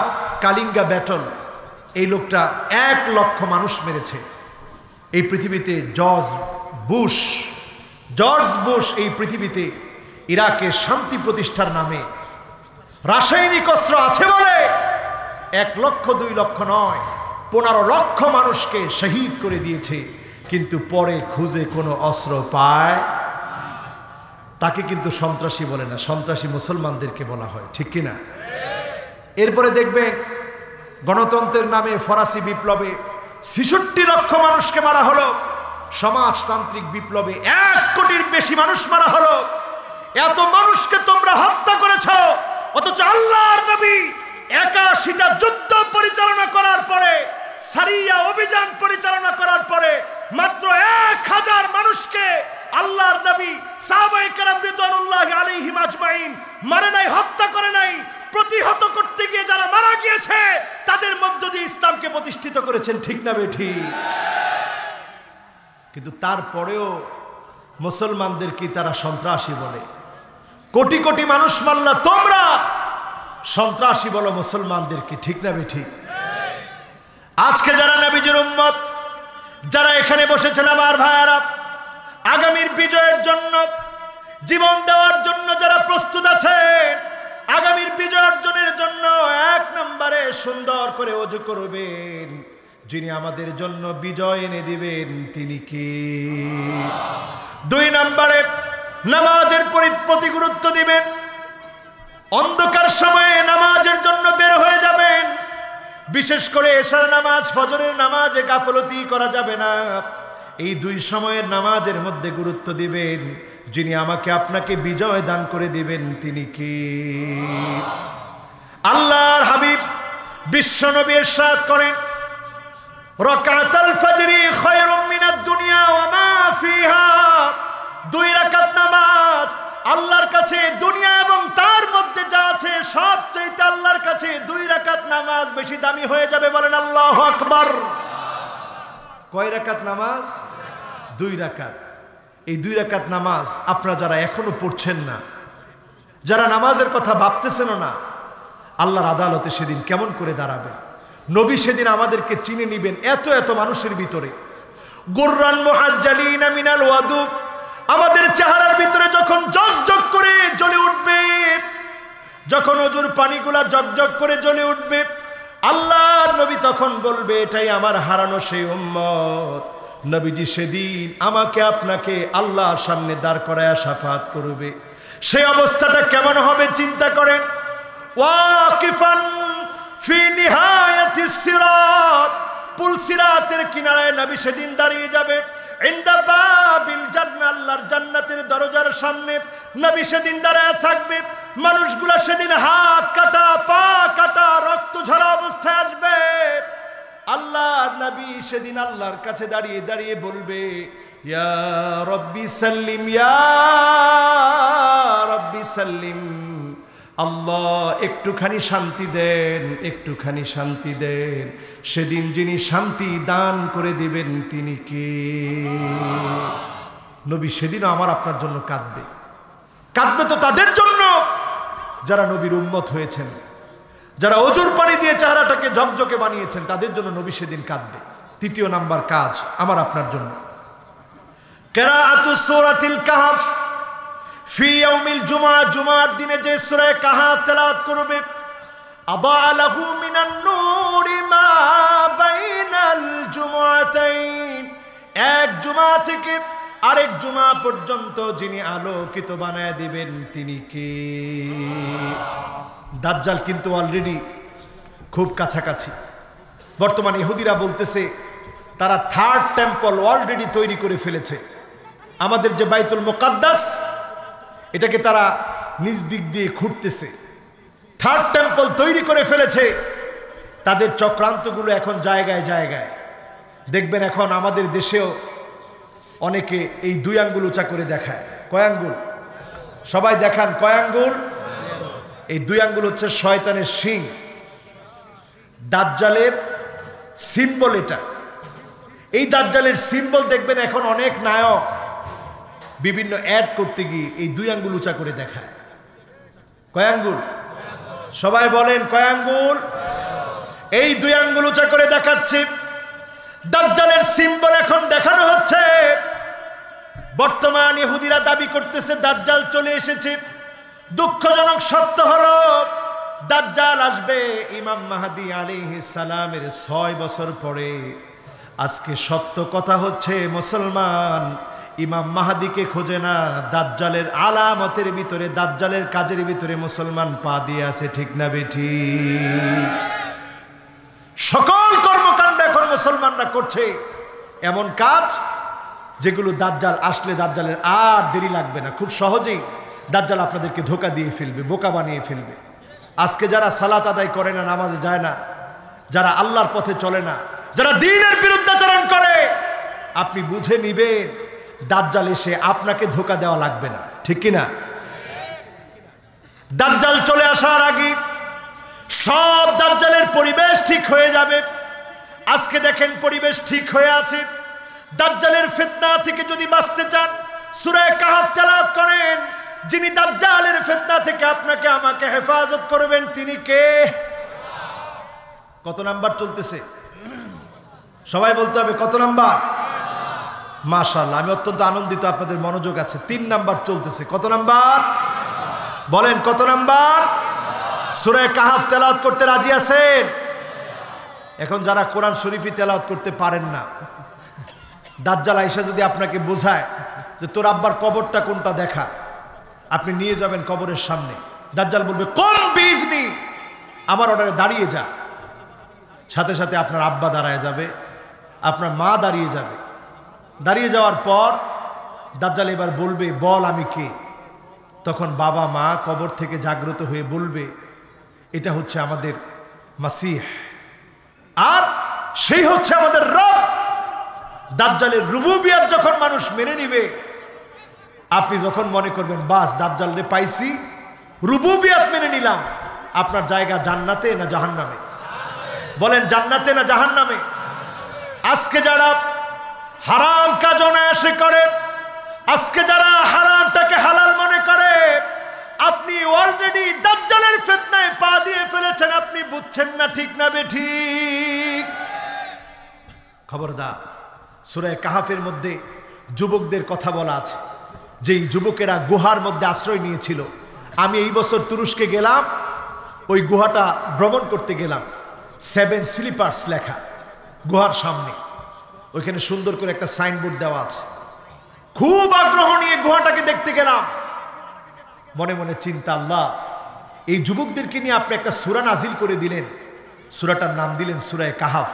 কালিঙ্গা ব্যাটল, এই লোকটা 1 লক্ষ মানুষ মেরেছে। এই পৃথিবীতে জর্জ বুশ এই পৃথিবীতে ইরাকে শান্তি প্রতিষ্ঠার নামে রাসায়নিক অস্ত্র আছে বলে 1 লক্ষ 2 লক্ষ নয়, 15 লক্ষ মানুষকে শহীদ করে দিয়েছে, কিন্তু পরে খুঁজে কোনো অস্ত্র পায়, তাকে কিন্তু সন্ত্রাসী বলে না, সন্ত্রাসী মুসলমানদেরকে বলা হয়। ঠিক কিনা? এরপরে দেখবেন গণতন্ত্রের নামে ফরাসি বিপ্লবে 66 লক্ষ মানুষকে মারা হলো, সমাজতান্ত্রিক বিপ্লবে 1 কোটির বেশি মানুষ মারা হলো। এত মানুষকে তোমরা হত্যা করেছ, অথচ আল্লাহর নবী 81টা যুদ্ধ পরিচালনা করার পরে, সারিয়া অভিযান পরিচালনা করার পরে মাত্র 1000 মানুষকে আল্লাহর নবী সাহাবায়ে কেরাম রিদওয়ানুল্লাহি আলাইহিম আজমাইন মারে নাই, হত্যা করে নাই। প্রতিহত করতে গিয়ে যারা মারা গিয়েছে তাদের মধ্য দিয়ে ইসলামকে প্রতিষ্ঠিত করেছেন। ঠিক না বেঠিক? কিন্তু তারপরেও মুসলমানদেরকে তারা সন্ত্রাসী বলে। কোটি কোটি মানুষ মারলা, তোমরা সন্ত্রাসী বলো মুসলমানদেরকে। ঠিক না বেঠিক? আজকে যারা নবীজির উম্মত, যারা এখানে বসেছেন আমার ভাইয়ারা, আগামীর বিজয়ের জন্য, জীবন দেওয়ার জন্য যারা প্রস্তুত আছেন, আগামীর বিজয় অর্জনের জন্য 1 নম্বরে সুন্দর করে ওযু করবেন। যিনি আমাদের জন্য বিজয় এনে দিবেন তিনি কে? 2 নম্বরে নামাজের প্রতি গুরুত্ব দিবেন। অন্ধকার সময়ে নামাজের জন্য বের হয়ে যাবেন। বিশেষ করে এশার নামাজ, ফজরের নামাজে গাফলতি করা যাবে না। এই 2 সময়ের নামাজের মধ্যে গুরুত্ব দিবেন। যিনি আমাকে আপনাকে বিজয় দান করে দিবেন তিনি কে? আল্লাহর হাবিব বিশ্বনবী ইরশাদ করেন, রাকাতুল ফজরি খায়রুম মিনাদ দুনিয়া ওয়া মা ফিহা। 2 রাকাত নামাজ আল্লাহর কাছে দুনিয়া এবং তার মধ্যে যা আছে সবচেয়ে আল্লাহর কাছে 2 রাকাত নামাজ বেশি দামি হয়ে যাবে। বলেন আল্লাহু আকবার। কয় রাকাত নামাজ? 2 রাকাত। এই 2 রাকাত নামাজ আপনারা যারা এখনো পড়ছেন না, যারা নামাজের কথা ভাবতেছেনও না, আল্লাহর আদালতে সেদিন কেমন করে দাঁড়াবেন? নবী সেদিন আমাদেরকে চিনে নিবেন এত এত মানুষের ভিতরে। গুররান মুহাজ্জালিনা মিনাল ওয়াদু, আমাদের চেহারার ভিতরে যখন জগজগ করে জ্বলে উঠবে, যখন ওজুর পানিগুলা জগজগ করে জ্বলে উঠবে, আল্লাহর নবী তখন বলবে, এটাই আমার হারানো সেই উম্মত। নবীজি সেদিন আমাকে আপনাকে আল্লাহর সামনে দাঁড় করায়া শাফাত করবে। সেই অবস্থাটা কেমন হবে চিন্তা করেন। ওয়াকিফান ফি নিহায়াতিস সিরাত, পুল সিরাতের কিনারায় নবী সেদিন দাঁড়িয়ে যাবে। ইনদা বাবিল জান্নাহ, আল্লাহর জান্নাতের দরজার সামনে নবী সেদিন দাঁড়ায় থাকবে। মানুষগুলা সেদিন হাত কাটা, পা কাটা, রক্ত ঝরা অবস্থায় আসবে। আল্লাহ নবী সেদিন আল্লাহর কাছে দাঁড়িয়ে দাঁড়িয়ে বলবে, ইয়া রব্বি সাল্লিম, ইয়া রব্বি সাল্লিম। আল্লাহ একটুখানি শান্তি দেন, একটুখানি শান্তি দেন। সেদিন যিনি শান্তি দান করে দিবেন তিনি কে? নবী সেদিনও আমার আপনার জন্য কাঁদবে। কাঁদবে তো তাদের জন্য যারা নবীর উম্মত হয়েছেন, যারা ওজুর পানি দিয়ে চেহারাটাকে ঝকঝকে বানিয়েছেন, তাদের জন্য নবী সেদিন কাঁদবে। 3 নাম্বার কাজ আমার আপনার জন্য, কিরাআতু সূরাতিল কাহফ ফি ইয়াউমিল জুমআ, জুমার দিনে যে সূরা কাহফ তেলাওয়াত করবে, আদা লাহু মিনান নূরি মা বাইনাল জুমআতাইন, এক জুমা থেকে আরেক জুমা পর্যন্ত যিনি আলোকিত বানায় দিবেন তিনি কে? দাজ্জাল কিন্তু অলরেডি খুব কাছাকাছি। বর্তমানে ইহুদিরা বলতেছে তারা 3rd টেম্পল অলরেডি তৈরি করে ফেলেছে। আমাদের যে বাইতুল মুকাদ্দাস, এটাকে তারা নিজ দিক দিয়ে খুঁড়তেছে। 3rd টেম্পল তৈরি করে ফেলেছে। তাদের চক্রান্তগুলো এখন জায়গায় জায়গায় দেখবেন। এখন আমাদের দেশেও অনেকে এই 2 আঙ্গুল উঁচা করে দেখায়। কয় আঙ্গুল? সবাই দেখান কয় আঙ্গুল? এই 2 আঙ্গুল হচ্ছে শয়তানের শিং, দাজ্জালের সিম্বল এটা। এই দাজ্জালের সিম্বল দেখবেন এখন অনেক নায়ক বিভিন্ন অ্যাড করতে গিয়ে এই 2 আঙ্গুল উঁচা করে দেখায়। কয় আঙ্গুল? সবাই বলেন কয় আঙ্গুল? এই 2 আঙ্গুল উঁচা করে দেখাচ্ছে। দাজ্জালের সিম্বল এখন দেখানো হচ্ছে। বর্তমান ইহুদিরা দাবি করতেছে দাজ্জাল চলে এসেছে। দুঃখজনক সত্য হলো দাজ্জাল আসবে ইমাম মাহদী আলাইহিস সালামের 6 বছর পরে। আজকে সত্য কথা হচ্ছে মুসলমান ইমাম মাহদীকে খোঁজে না, দাজ্জালের আলামতের ভিতরে, দাজ্জালের কাজের ভিতরে মুসলমান পা দিয়ে আছে। ঠিক না বেঠিক? সকল কর্মকাণ্ড এখন মুসলমানরা করছে এমন কাজ যেগুলো দাজ্জাল আসলে দাজ্জালের আর দেরি লাগবে না, খুব সহজেই দাজ্জাল আপনাদেরকে ধোঁকা দিয়ে ফেলবে, বোকা বানিয়ে ফেলবে। আজকে যারা সালাত আদায় করে না, নামাজে যায় না, যারা আল্লাহর পথে চলে না, যারা দ্বীনের বিরুদ্ধাচরণ করে, আপনি বুঝে নিবেন দাজ্জাল এসে আপনাকে ধোঁকা দেওয়া লাগবে না। ঠিক কিনা? দাজ্জাল চলে আসার আগে সব দাজ্জালের পরিবেশ ঠিক হয়ে যাবে। আজকে দেখেন পরিবেশ ঠিক হয়ে আছে। দাজ্জালের ফিতনা থেকে যদি বাঁচতে চান সূরা কাহফ তেলাওয়াত করেন। যিনি দাজ্জালের ফিতনা থেকে আপনাকে আমাকে হেফাজত করবেন তিনি কে? কত নাম্বার চলতেছে? সবাই বলতে হবে কত নাম্বার? মাশাআল্লাহ, আমি অত্যন্ত আনন্দিত, আপনাদের মনোযোগ আছে। 3 নাম্বার চলতেছে। কত নাম্বার? বলেন কত নাম্বার? সূরা কাহফ তেলাওয়াত করতে রাজি আছেন? এখন যারা কোরআন শরীফই তেলাওয়াত করতে পারেন না, দাজ্জাল আয়েশা যদি আপনাকে বোঝায় যে তোর আব্বার কবরটা কোনটা দেখা, আপনি নিয়ে যাবেন কবরের সামনে, দাজ্জাল বলবে কোন বিজনি, আমার অর্ডারে দাঁড়িয়ে যা। সাথে সাথে আপনার আব্বা দাঁড়ায় যাবে, আপনার মা দাঁড়িয়ে যাবে। দাঁড়িয়ে যাওয়ার পর দাজ্জাল এবার বলবে বল আমি কে। তখন বাবা মা কবর থেকে জাগ্রত হয়ে বলবে এটা হচ্ছে আমাদের মাসিহ, আর সেই হচ্ছে আমাদের রব। দাজ্জালের রুবুবিয়ত যখন মানুষ মেনে নিবে, আপনি যখন মনে করবেন বাস দাজ্জাল রে পাইছি, রুবুবিয়ত মেনে নিলাম, আপনার জায়গা জান্নাতে না জাহান্নামে? বলেন জান্নাতে না জাহান্নামে? আজকে যারা হারাম কাজ অনায়াসে করে, আজকে যারা হারামটাকে হালাল মনে করে, আপনি অলরেডি দাজ্জালের ফিতনায় পা দিয়ে ফেলেছেন, আপনি বুঝছেন না, ঠিক না বেঠিক? খবরদার। সূরা কাহাফের মধ্যে যুবকদের কথা বলা আছে, যেই যুবকেরা গুহার মধ্যে আশ্রয় নিয়েছিল। আমি এই বছর তুরস্কে গেলাম, ওই গুহাটা ভ্রমণ করতে গেলাম। 7 স্লিপার্স লেখা গুহার সামনে, ওইখানে সুন্দর করে একটা সাইনবোর্ড দেওয়া আছে। খুব আগ্রহ নিয়ে গুহাটাকে দেখতে গেলাম, মনে মনে চিন্তা, আল্লাহ এই যুবকদেরকে নিয়ে আপনি একটা সূরা নাজিল করে দিলেন, সূরাটার নাম দিলেন সূরা কাহাফ,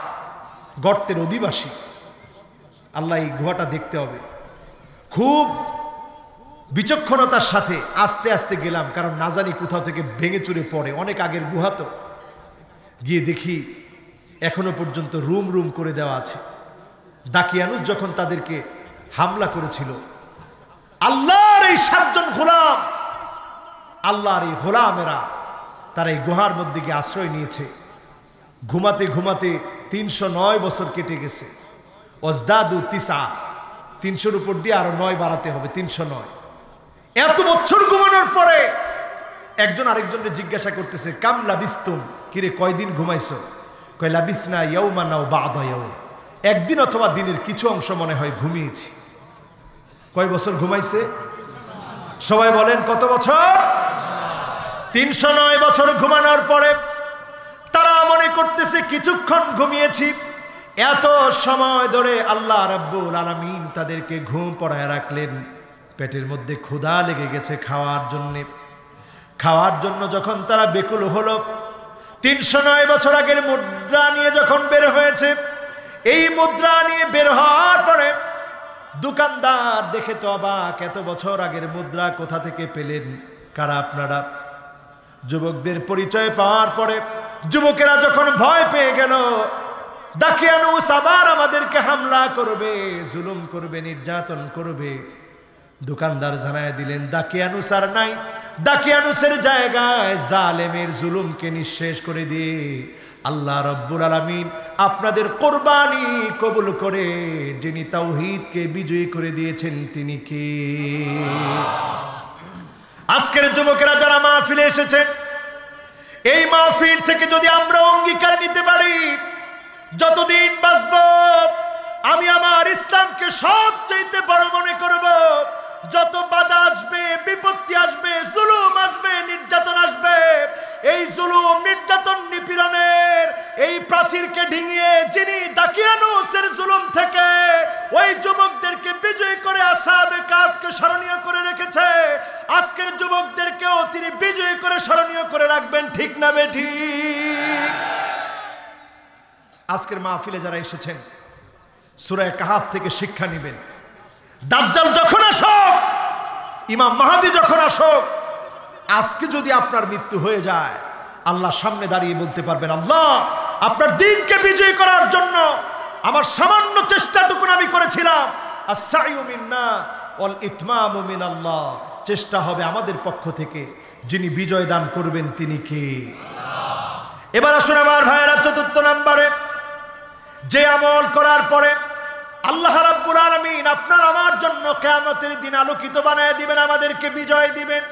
গর্তের অধিবাসী। আল্লাহ এই গুহাটা দেখতে হবে। খুব বিচক্ষণতার সাথে আস্তে আস্তে গেলাম, কারণ না জানি কোথাও থেকে ভেঙে চুরে পড়ে, অনেক আগের গুহা তো। গিয়ে দেখি এখনো পর্যন্ত রুম রুম করে দেওয়া আছে। দাকিয়ানুস যখন তাদেরকে হামলা করেছিল, আল্লাহর এই 7 জন গোলাম, আল্লাহর এই গোলামেরা তারা এই গুহার মধ্যে গিয়ে আশ্রয় নিয়েছে। ঘুমাতে ঘুমাতে 309 বছর কেটে গেছে। ওয়াজদাদু 9, 300-র উপর দিয়ে আরো 9 বাড়াতে হবে, 309। এত বছর ঘুমানোর পরে একজন আরেকজনকে জিজ্ঞাসা করতেছে কাম লাবিস্তুম, কিরে কয়দিন ঘুমাইছো? কয় লাবিসনা ইয়াউমান আও বা'দা ইয়াউম, একদিন অথবা দিনের কিছু অংশ মনে হয় ঘুমিয়েছি। কয় বছর ঘুমাইছে? সবাই বলেন কত বছর? 309 বছর ঘুমানোর পরে তারা মনে করতেছে কিছুক্ষণ ঘুমিয়েছি। এত সময় ধরে আল্লাহ রাব্বুল আলামিন তাদেরকে ঘুম পড়ায় রাখলেন। পেটের মধ্যে ক্ষুধা লেগে গেছে খাওয়ার জন্যে। খাওয়ার জন্য যখন তারা বেকুল হলো, 309 বছর আগের মুদ্রা নিয়ে যখন বের হয়েছে, এই মুদ্রা নিয়ে বের হওয়ার পরে দোকানদার দেখে তো অবাক, এত বছর আগের মুদ্রা কোথা থেকে পেলেন? কারা আপনারা? যুবকদের পরিচয় পাওয়ার পরে যুবকেরা যখন ভয় পেয়ে গেল, দাকিয়ানুস আবার আমাদেরকে হামলা করবে, জুলুম করবে, নির্যাতন করবে, দোকানদার জানায় দিলেন দাকিয়ানুস আর নাই। দাকিয়ানুসের জায়গায় জালেমের জুলুমকে নিঃশেষ করে দিয়ে আল্লাহ রাব্বুল আলামিন আপনাদের কোরবানি কবুল করে যিনি তাওহীদকে বিজয়ী করে দিয়েছেন তিনি কে? আজকের যুবকেরা যারা মাহফিলে এসেছেন, এই মাহফিল থেকে যদি আমরা অঙ্গীকার নিতে পারি, যতদিন বাঁচব আমি আমার ইসলামকে সবচেয়ে বড় মনে করব। যত বাধা আসবে, বিপত্তি আসবে, জুলুম আসবে, নির্যাতন আসবে, এই জুলুম, নির্যাতন, নিপীড়নের এই প্রাচীরকে ডিঙিয়ে যিনি দাকিয়ানুসের জুলুম থেকে ওই যুবকদেরকে বিজয়ী করে আসহাবে কাফকে স্মরণীয় করে রেখেছে, আজকের যুবকদেরকেও তিনি বিজয়ী করে স্মরণীয় করে রাখবেন, ঠিক না বেঠিক? আজকের মাহফিলে যারা এসেছেন, সূরা কাহাফ থেকে শিক্ষা নেবেন। দাজ্জাল যখন আসুক, ইমাম মাহদী যখন আসুক, আজকে যদি আপনার মৃত্যু হয়ে যায়, আল্লাহর সামনে দাঁড়িয়ে বলতে পারবেন, আল্লাহ আপনার দ্বীনকে বিজয় করার জন্য আমার সামান্য চেষ্টাটুকু আমি করেছিলাম। আস-সা'য়ু মিন্না ওয়াল ইতমামু মিনাল্লাহ, চেষ্টা হবে আমাদের পক্ষ থেকে, যিনি বিজয় দান করবেন তিনি কে? এবার আসুন আমার ভাইয়েরা, 4 নম্বরে যে আমল করার পরে আল্লাহ রাব্বুল আলামিন আপনার আমার জন্য কিয়ামতের দিন আলোকিত বানায় দিবেন, আমাদেরকে বিজয় দিবেন।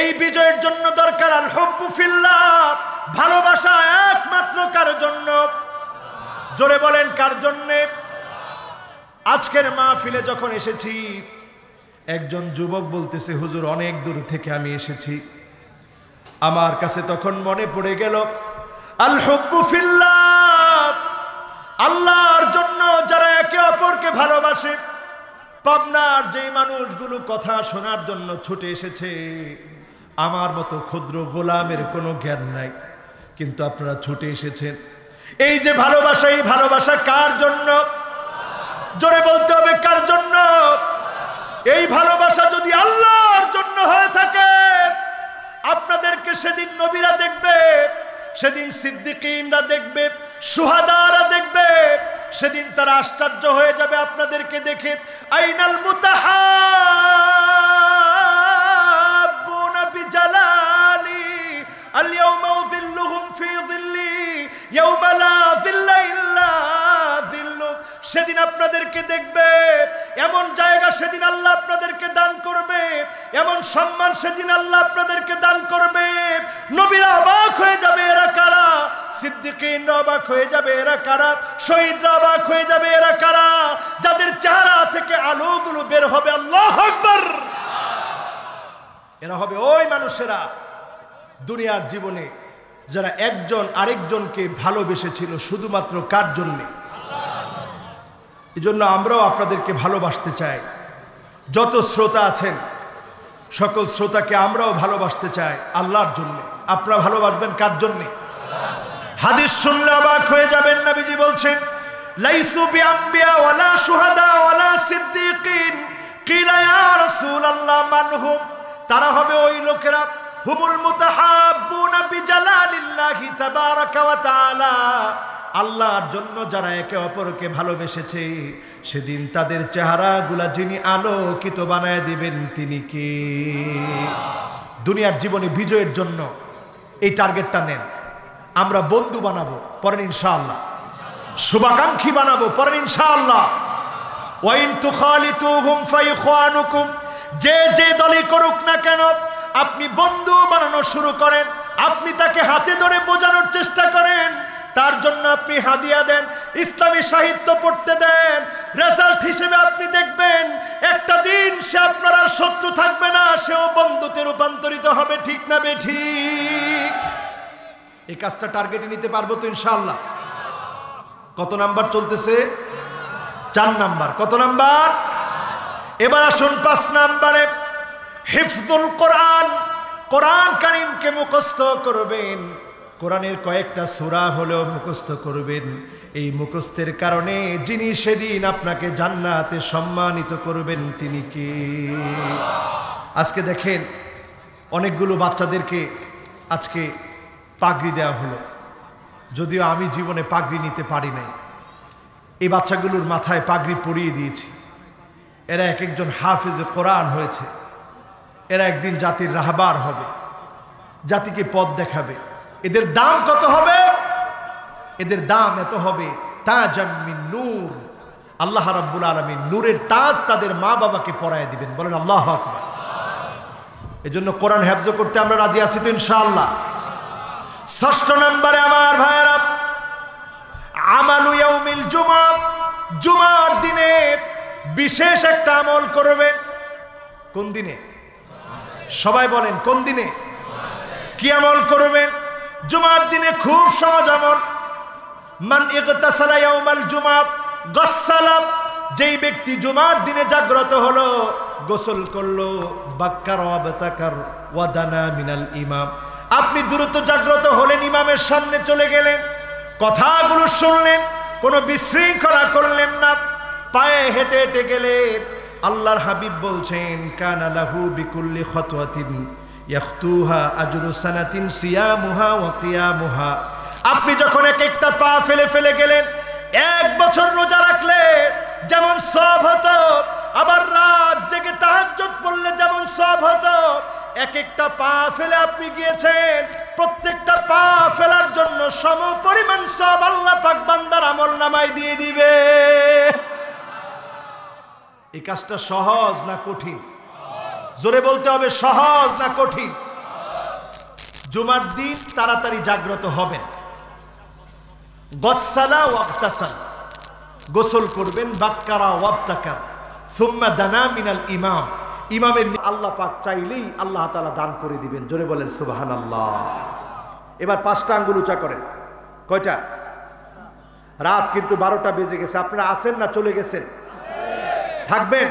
এই বিজয়ের জন্য দরকার আল হুব্বু ফিল্লাহ, ভালোবাসা একমাত্র কার জন্য? জোরে বলেন কার জন্যে? আজকের মাহফিলে যখন এসেছি, একজন যুবক বলতেছে হুজুর অনেক দূর থেকে আমি এসেছি। আমার কাছে তখন মনে পড়ে গেল আল হুব্বু ফিল্লাহ, আল্লাহর জন্য যারা একে অপরকে ভালোবাসে, পাবনার যে মানুষগুলো কথা শোনার জন্য ছুটে এসেছে, আমার মতো ক্ষুদ্র গোলামের কোনো জ্ঞান নাই, কিন্তু আপনারা ছুটে এসেছেন। এই যে ভালোবাসা, এই ভালোবাসা কার জন্য? জোরে বলতে হবে, কার জন্য? এই ভালোবাসা যদি আল্লাহর জন্য হয়ে থাকে, আপনাদেরকে সেদিন নবীরা দেখবে, সেদিন সিদ্দিকীনরা দেখবে, শুহাদারা দেখবে, সেদিন তারা আশ্চর্য হয়ে যাবে আপনাদেরকে দেখে। আইনাল মুতাহাব্বুনা বিজালালি আল-ইয়াওমা উযিল্লুহুম ফি যিল্লি ইয়াওমা লা যিল্লা ইল্লা যিল্লু। সেদিন আপনাদেরকে দেখবে, এমন জায়গা সেদিন আল্লাহ আপনাদেরকে দান করবে, এমন সম্মান সেদিন আল্লাহ আপনাদেরকে দান করবে। নবীরা অবাক হয়ে যাবে, এরা কারা? সিদ্দিকীনরা অবাক হয়ে যাবে, এরা কারা? শহীদরা অবাক হয়ে যাবে, এরা কারা? যাদের চেহারা থেকে আলোগুলো বের হবে, আল্লাহু আকবার, এরা হবে ওই মানুষেরা দুনিয়ার জীবনে যারা একজন আরেকজনকে ভালোবেসেছিল শুধুমাত্র কার জন্যে? এই জন্য আমরাও আপনাদেরকে ভালোবাসতে চাই। যত শ্রোতা আছেন সকল শ্রোতাকে আমরাও ভালোবাসতে চাই আল্লাহর জন্য। আপনারা ভালোবাসবেন কার জন্যে? হাদিস শুনলে অবাক হয়ে যাবেন, নবীজি বলছেন লাইসু বিআম্বিয়া ওয়ালা শুহাদা ওয়ালা সিদ্দিকিন। কিলা ইয়া রাসূলুল্লাহ মানহুম? তারা হবে ওই লোকেরা, হুমুল মুতাহাব্বুনা বিজালালিল্লাহি তাবারাকা ওয়া তাআলা, আল্লাহর জন্য যারা একে অপরকে ভালোবেসেছে, সেদিন তাদের চেহারাগুলা যিনি আলোকিত বানায় দিবেন তিনি কে? দুনিয়ার জীবনে বিজয়ের জন্য এই টার্গেটটা নেন। আমরা বন্ধু বানাবো, পরেন ইনশাআল্লাহ। শুভাকাঙ্ক্ষী বানাবো, পরেন ইনশাআল্লাহ। ওয়া ইন তুখালিতুহুম ফাইখানুকুম। যে যে দলই করুক না কেন, আপনি বন্ধু বানানো শুরু করেন, আপনি তাকে হাতে ধরে বোঝানোর চেষ্টা করেন, তার জন্য আপনি হাদিয়া দেন, ইসলামী সাহিত্য পড়তে দেন। রেজাল্ট হিসেবে আপনি দেখবেন একটা দিন সে আপনার আর শত্রু থাকবে না, সেও বন্ধুতে রূপান্তরিত হবে। ঠিক না বেঠিক? এই কাজটা টার্গেটে নিতে পারবো তো ইনশাআল্লাহ? কত নাম্বার চলতেছে? 4 নাম্বার। কত নাম্বার? এবার আসুন 5 নাম্বারে, হিফজুল কোরআন। কোরআন কারীমকে মুখস্থ করবেন, কোরআনের কয়েকটা সূরা হলেও মুখস্থ করবেন। এই মুখস্থের কারণে যিনি সেদিন আপনাকে জান্নাতে সম্মানিত করবেন তিনি কে? আজকে দেখেন অনেকগুলো বাচ্চাদেরকে আজকে পাগড়ি দেওয়া হলো, যদিও আমি জীবনে পাগড়ি নিতে পারি নাই। এই বাচ্চাগুলোর মাথায় পাগড়ি পরিয়ে দিয়েছি। এরা এক একজন হাফেজে কোরআন হয়েছে, এরা একদিন জাতির রাহবার হবে, জাতিকে পথ দেখাবে। এদের দাম কত হবে? এদের দাম এত হবে, তাজাম মিন নূর। আল্লাহ রাব্বুল আলামিন নূরের তাজ তাদের মা বাবাকে পরায় দিবেন। বলেন আল্লাহু আকবার। এজন্য কোরআন হেফজ করতে আমরা রাজি আছি তো ইনশাআল্লাহ। 6 নম্বরে আমার ভাইয়েরা, আমালু ইয়াউমিল জুমআ। জুমার দিনে বিশেষ একটা আমল করবেন। কোন দিনে? সবাই বলেন কোন দিনে? কি আমল করবেন? জুমার দিনে খুব সহজ আমল। মান ইগতাসালা ইয়াউমাল জুমআ গাসসালা। যেই ব্যক্তি জুমার দিনে জাগ্রত হলো, গোসল করলো, বাক্কার ওয়াবতাকার ওয়াদানা মিনাল ইমাম। আপনি দ্রুত জাগ্রত হলেন, ইমামের সামনে চলে গেলেন, কথাগুলো শুনলেন, কোনো বিশৃঙ্খলা করলেন না, পায়ে হেঁটে হেঁটে গেলেন। আল্লাহর হাবিব বলছেন কানা লাহু বিকুল্লি খাতওয়াতিন ইয়াখতুহা আজরু সানাতিন সিয়ামুহা ওয়া কিয়ামুহা। আপনি যখন এক একটা পা ফেলে ফেলে গেলেন, 1 বছর রোজা রাখলে যেমন সওয়াব হতো, আবার রাত জেগে তাহাজ্জুদ পড়লে যেমন সওয়াব হতো, এক একটা পা ফেলে আপনি গিয়েছেন, প্রত্যেকটা পা ফেলার জন্য সম পরিমাণ সওয়াব আল্লাহ পাক বান্দার আমলনামায় দিয়ে দিবে। এই কাজটা সহজ না কঠিন? জোরে বলতে হবে, সহজ না কঠিন? জুমার দিন তাড়াতাড়ি জাগ্রত হবেন, গসসালা ওয়াগতাসাল, গোসল করবেন, বাক্কারা ওয়াবতাকার, সুম্মা দানা মিনাল ইমাম। ইমামের আল্লাহ পাক চাইলেই আল্লাহ তাআলা দান করে দিবেন। জোরে বলেন সুবহানাল্লাহ। এবার 5টা আঙ্গুল উঁচা করেন। কয়টা? রাত কিন্তু 12টা বেজে গেছে। আপনারা আছেন না চলে গেছেন? থাকবেন?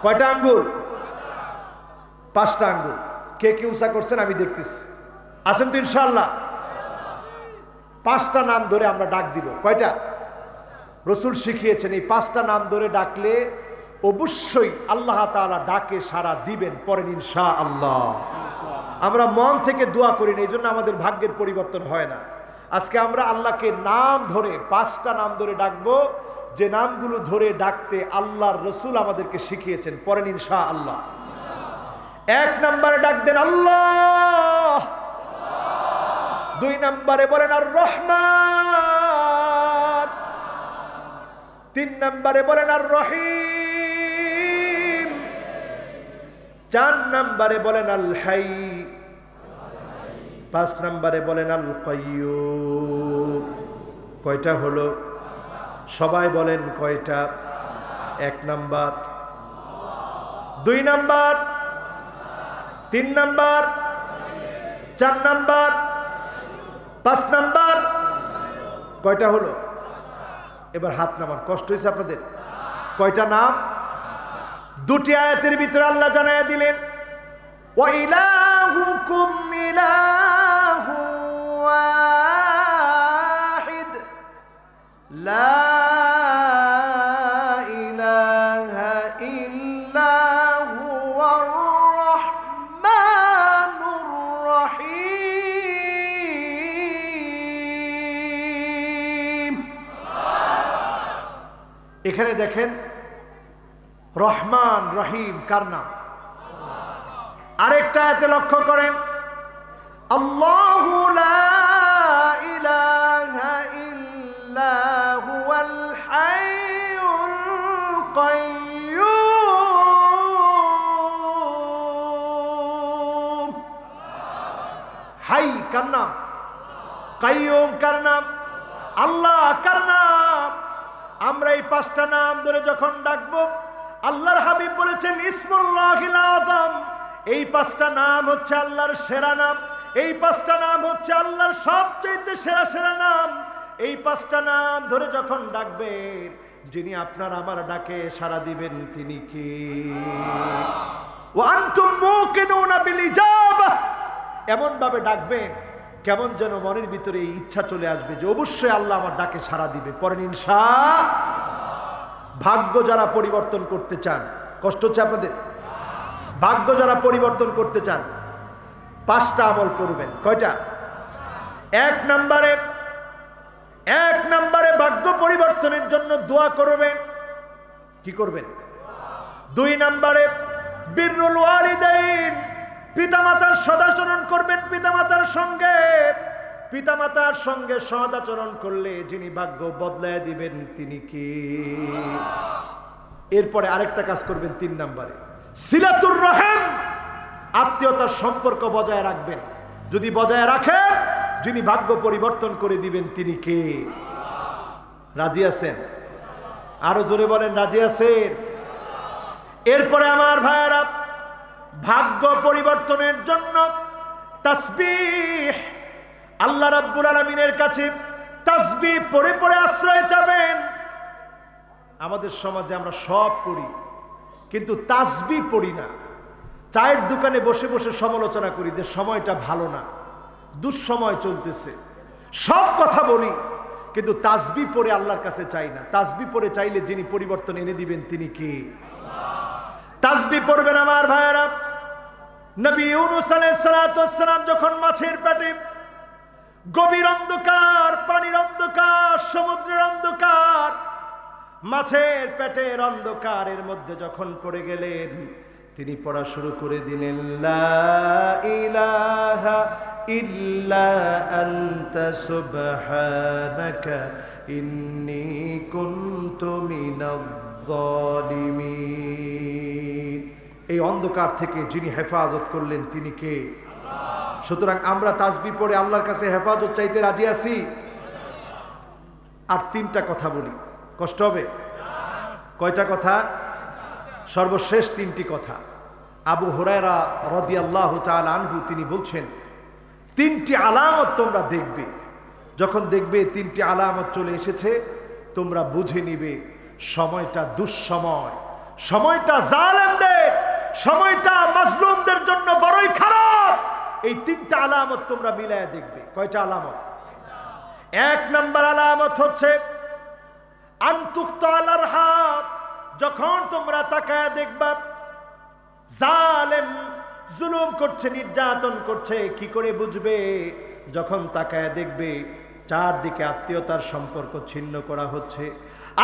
কয়টা আঙ্গুল? 5টা আঙ্গুল। কে কে উষা করছেন আমি দেখতেছি। আছেন তো ইনশাআল্লাহ? 5টা নাম ধরে আমরা ডাক দিব। কয়টা? রসুল শিখিয়েছেন এই 5টা নাম ধরে ডাকলে অবশ্যই আল্লাহ তাআলা ডাকে সাড়া দিবেন। পরেন ইনশাআল্লাহ। আমরা মন থেকে দোয়া করি না, এই জন্য আমাদের ভাগ্যের পরিবর্তন হয় না। আজকে আমরা আল্লাহকে নাম ধরে 5টা নাম ধরে ডাকবো, যে নামগুলো ধরে ডাকতে আল্লাহর রসুল আমাদেরকে শিখিয়েছেন। পরেন ইনশাআল্লাহ। 1 নম্বরে ডাক দেন আল্লাহ। 2 নম্বরে বলেন আর রহমান। 3 নম্বরে বলেন আর রহিম। 4 নম্বরে বলেন আল হাই। 5 নম্বরে বলেন আল কাইয়্যুম। কয়টা হলো? সবাই বলেন কয়টা? 1 নম্বর, 2 নম্বর, 3 নম্বর, 4 নম্বর, 5 নম্বর। কয়টা হলো? এবার হাত নামান। কষ্ট হয়েছে আপনাদের? কয়টা নাম? 2টি আয়াতের ভিতরে আল্লাহ জানায়া দিলেন ওয়া ইলাহুকুম ইলাহু ওয়াহিদ লা ইলাহা ইল্লা হুয়ার রাহমানুর রহিম। এখানে দেখেন রহমান রহিম কার নাম? আরেকটা আয়াতে লক্ষ্য করেন আল্লাহু লা ইলাহা ইল্লা হুয়াল হাইয়ুল কাইয়্যুম। হাই কার নাম? কাইয়্যুম কার নাম? আল্লাহ কার নাম? আমরা এই 5টা নাম ধরে যখন ডাকবো, আল্লাহর হাবিব বলেছেন ইসমুল্লাহিল আযম। এই 5টা নাম হচ্ছে আল্লাহর সেরা নাম। এই 5টা নাম হচ্ছে আল্লাহর সবচেয়ে সেরা সেরা নাম। এই 5টা নাম ধরে যখন ডাকবেন, যিনি আপনার আমার ডাকে সাড়া দিবেন তিনি কে? ওয়া আনতুম মুকিনুনা বিল ইজাবা। এমন ভাবে ডাকবেন কেমন যেন মনের ভিতরে এই ইচ্ছা চলে আসবে যে অবশ্যই আল্লাহ আমার ডাকে সাড়া দিবে। পরেন ইনশাআল্লাহ। ভাগ্য যারা পরিবর্তন করতে চান, কষ্ট হচ্ছে আপনাদের? ভাগ্য যারা পরিবর্তন করতে চান 5টা আমল করবেন। কয়টা? 1 নম্বরে ভাগ্য পরিবর্তনের জন্য দোয়া করবেন। কি করবেন? 2 নম্বরে বিররুল ওয়ালিদাইন, পিতামাতার সদাচরণ করবেন। পিতামাতার সঙ্গে সদাচরণ করলে যিনি ভাগ্য বদলায় দিবেন তিনি কি? এরপরে আরেকটা কাজ করবেন 3 নম্বরে, সিলাতুর রহিম, আত্মীয়তার সম্পর্ক বজায় রাখবেন। যদি বজায় রাখেন, যিনি ভাগ্য পরিবর্তন করে দিবেন তিনি কে? রাজি আছেন? আরো জোরে বলেন রাজি আছেন? এরপরে আমার ভাইয়েরা, ভাগ্য পরিবর্তনের জন্য তাসবিহ, আল্লাহ রাব্বুল আলামিনের কাছে তাসবিহ পড়ে পড়ে আশ্রয় চাবেন। আমাদের সমাজে আমরা সব করি, কিন্তু তাসবিহ পড়ি না। চায়ের দোকানে বসে বসে সমালোচনা করি যে সময়টা ভালো না, দুঃসময় চলতেছে, সব কথা বলি, কিন্তু তাসবিহ পড়ে আল্লাহর কাছে চাই না। তাসবিহ পড়ে চাইলে যিনি পরিবর্তন এনে দিবেন তিনি কে? তাসবিহ পড়বেন আমার ভাইয়েরা। নবী ইউনূস আলাইহিস সালাতু ওয়াস সালাম যখন মাছের পেটে, গভীর অন্ধকার, পানির অন্ধকার, সমুদ্রের অন্ধকার, মাছের পেটের অন্ধকারের মধ্যে যখন পড়ে গেলেন, তিনি পড়া শুরু করে দিলেন লা ইলাহা ইল্লা আনতা সুবহানাকা ইন্নী কুনতু মিনাজ জালিমিন। এই অন্ধকার থেকে যিনি হেফাজত করলেন তিনি কে? সুতরাং আমরা তাসবিহ পড়ে আল্লাহর কাছে হেফাজত চাইতে রাজি আছি। আর 3টা কথা বলি, কষ্ট হবে? কয়টা কথা? সর্বশেষ 3টি কথা। আবু হুরায়রা রাদিয়াল্লাহু তাআলা আনহু তিনি বলছেন 3টি আলামত তোমরা দেখবে, যখন দেখবে তিনটি আলামত চলে এসেছে, তোমরা বুঝে নিবে সময়টা দুঃসময়, সময়টা জালেমদের, সময়টা মাজলুমদের জন্য বড়ই খারাপ। এই তিনটা আলামত তোমরা মিলায় দেখবে। কয়টা আলামত? এক নম্বর আলামত হচ্ছে আনতুক্তাল আরহাম। যখন তোমরা তাকায় দেখবা জালেম জুলুম করছে, নির্যাতন করছে, কি করে বুঝবে? যখন তাকায় দেখবে চারদিকে আত্মীয়তার সম্পর্ক ছিন্ন করা হচ্ছে,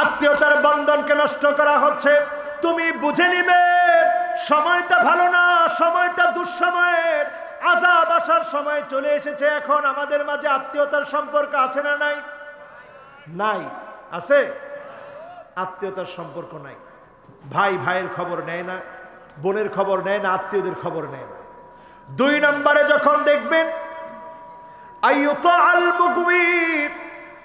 আত্মীয়তার বন্ধনকে নষ্ট করা হচ্ছে, তুমি বুঝে নিবে সময়টা ভালো না, সময়টা দুঃসময়ের। আযাব আসার সময় চলে এসেছে। এখন আমাদের মাঝে আত্মীয়তার সম্পর্ক আছে না নাই? নাই। আছে? আত্মীয়তার সম্পর্ক নাই। ভাই ভাইয়ের খবর নেয় না, বোনের খবর নেয় না, আত্মীয়দের খবর নেয় না। দুই নম্বরে যখন দেখবেন আইয়ুতাল মুগবি,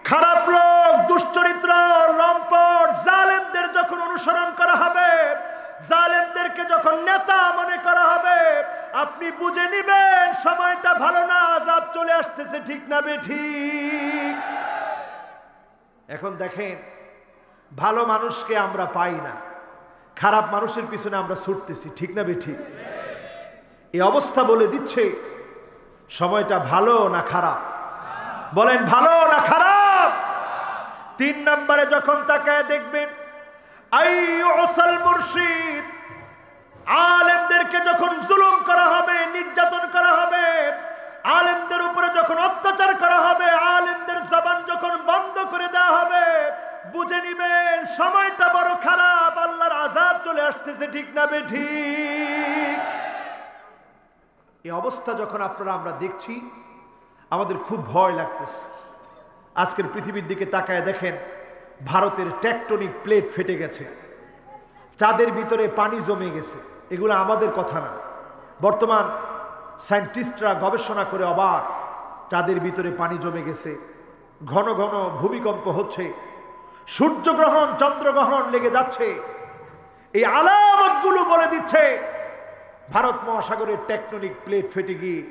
খারাপ লোক, দুশ্চরিত্র, লম্পট, জালেমদের যখন অনুসরণ করা হবে, জালেমদেরকে যখন নেতা মনে করা হবে, আপনি বুঝে নিবেন সময়টা ভালো না, আযাব চলে আসতেছে। ঠিক না বেঠিক? এখন দেখেন, ভালো মানুষকে আমরা পাই না, খারাপ মানুষের পিছনে আমরা ছুটতেছি। ঠিক না বেঠিক? এই অবস্থা বলে দিচ্ছে সময়টা ভালো না খারাপ? বলেন ভালো না খারাপ? তিন নম্বরে যখন তাকায় দেখবেন আইয়ুসাল মুরশিদ, আলেমদেরকে যখন জুলুম করা হবে, নির্যাতন করা হবে, আলেমদের উপরে যখন অত্যাচার করা হবে, আলেমদের জবান যখন বন্ধ করে দেওয়া হবে, বুঝে নিবেন সময়টা বড় খারাপ, আল্লাহর আযাব চলে আসতেছে। ঠিক না বেঠিক? এই অবস্থা যখন আমরা দেখছি, আমাদের খুব ভয় লাগতেছে। আজকের পৃথিবীর দিকে তাকায় দেখেন, ভারতের টেকটনিক প্লেট ফেটে গেছে, চাঁদের ভিতরে পানি জমে গেছে। এগুলো আমাদের কথা না, বর্তমান সায়েন্টিস্টরা গবেষণা করে অবাক। চাঁদের ভিতরে পানি জমে গেছে, ঘন ঘন ভূমিকম্প হচ্ছে, সূর্যগ্রহণ চন্দ্রগ্রহণ লেগে যাচ্ছে। এই আলামতগুলো বলে দিচ্ছে ভারত মহাসাগরের টেকটনিক প্লেট ফেটে গিয়ে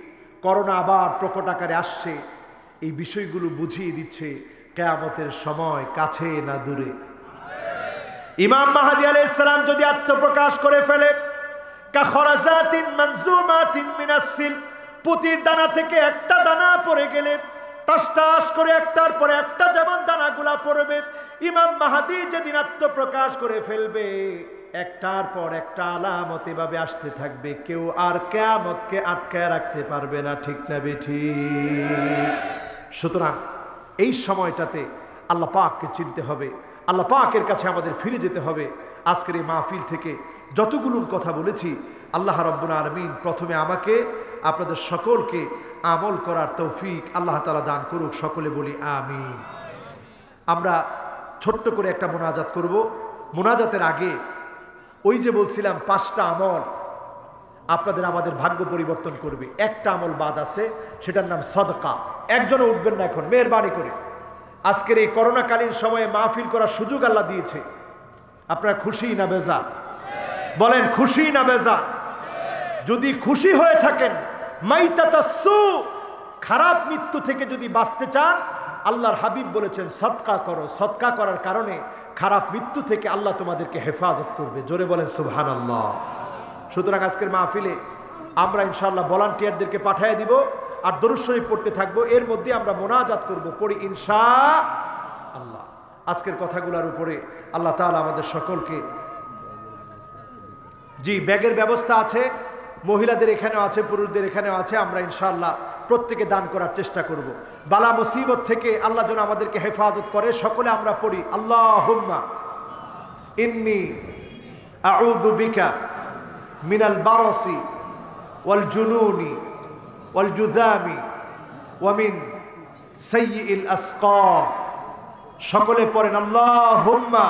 করোনা আবার প্রকট আকারে আসছে। এই বিষয়গুলো বুঝিয়ে দিচ্ছে কিয়ামতের সময় কাছে না দূরে। ইমাম মাহদী আলাইহিস সালাম যদি আত্মপ্রকাশ করে ফেলে, কাখরাজাতিন মানজুমাতিন মিনাস সিল, পুতির দানা থেকে একটা দানা পড়ে গেলে টাস টাস করে একটার পর একটা যেমন দানাগুলা পড়বে, ইমাম মাহদী যেদিন আত্মপ্রকাশ করে ফেলবে, একটার পর একটা আলামত এভাবে আসতে থাকবে। কেউ আর কিয়ামতকে আটকায় রাখতে পারবে না। ঠিক না বেঠিক? সুতরাং এই সময়টাতে আল্লাহ পাককে চিনতে হবে, আল্লাহ পাকের কাছে আমাদের ফিরে যেতে হবে। আজকের এই মাহফিল থেকে যতগুলো কথা বলেছি, আল্লাহ রাব্বুল আলামিন প্রথমে আমাকে, আপনাদের সকলকে আমল করার তৌফিক আল্লাহ তাআলা দান করুক। সকলে বলি আমিন। আমরা ছোট্ট করে একটা মোনাজাত করব। মোনাজাতের আগে ওই যে বলছিলাম 5টা আমল আপনাদের আমাদের ভাগ্য পরিবর্তন করবে। একটা আমল বাদ আছে, সেটার নাম সদকা। একজনও উঠবেন না এখন, মেহেরবানি করে। আজকের এই করোনাকালীন সময়ে মাহফিল করার সুযোগ আল্লাহ দিয়েছে। আপনারা খুশি না বেজার? বলেন খুশি না বেজার? যদি খুশি হয়ে থাকেন, মাইতাতাসসু, খারাপ মৃত্যু থেকে যদি বাঁচতে চান, আল্লাহর হাবিব বলেছেন সদকা করো। সদকা করার কারণে খারাপ মৃত্যু থেকে আল্লাহ তোমাদেরকে হেফাজত করবে। জোরে বলেন সুবহানাল্লাহ। সুতরাং আজকের মাহফিলে আমরা ইনশাআল্লাহ ভলান্টিয়ারদেরকে পাঠিয়ে দিব, আর দরুদ শরীফ পড়তে থাকবো। এর মধ্যে আমরা মোনাজাত করব, পড়ি ইনশাআল্লাহ। আজকের কথাগুলোর উপরে আল্লাহ তাআলা আমাদের সকলকে, জি ব্যাগের ব্যবস্থা আছে, মহিলাদের এখানেও আছে, পুরুষদের এখানেও আছে। আমরা ইনশাআল্লাহ প্রত্যেকে দান করার চেষ্টা করব। বালা মুসিবত থেকে আল্লাহ যেন আমাদেরকে হেফাজত করে। সকলে আমরা পড়ি আল্লাহুম্মা ইন্নী আউযু বিকা মিনাল বারাসি ওয়াল জুনুনি ওয়াল জুযামি ওয়া মিন সাইয়্যিল আসকাম। সকলে পড়েন আল্লাহুম্মা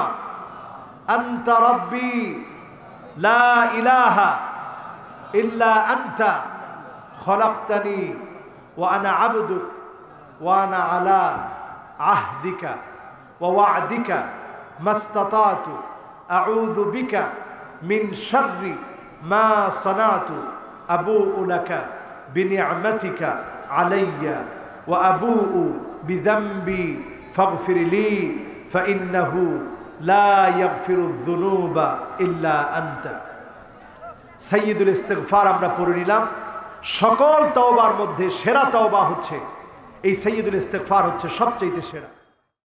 আনতা রাব্বি লা ইলাহা ইল্লা আনতা খলাকতানি ওয়া আনা আবদুক ওয়া আনা আলা আহদিকা ওয়া ওয়া'দিকা মাস্তাতাতু আউযু বিকা মিন শাররি মা সানাতু আবুউ লাকা বিনি'মাতিকা আলাইয়া ওয়া আবুউ বিযামবি ফাগফিরলি ফাইন্নাহু লা ইয়াগফিরুয যুনুবা ইল্লা আনতা। সাইয়্যিদুল ইস্তিগফার আমরা পড়ে নিলাম। সকল তওবার মধ্যে সেরা তওবা হচ্ছে এই সাইয়্যিদুল ইস্তিগফার, হচ্ছে সবচেয়ে সেরা।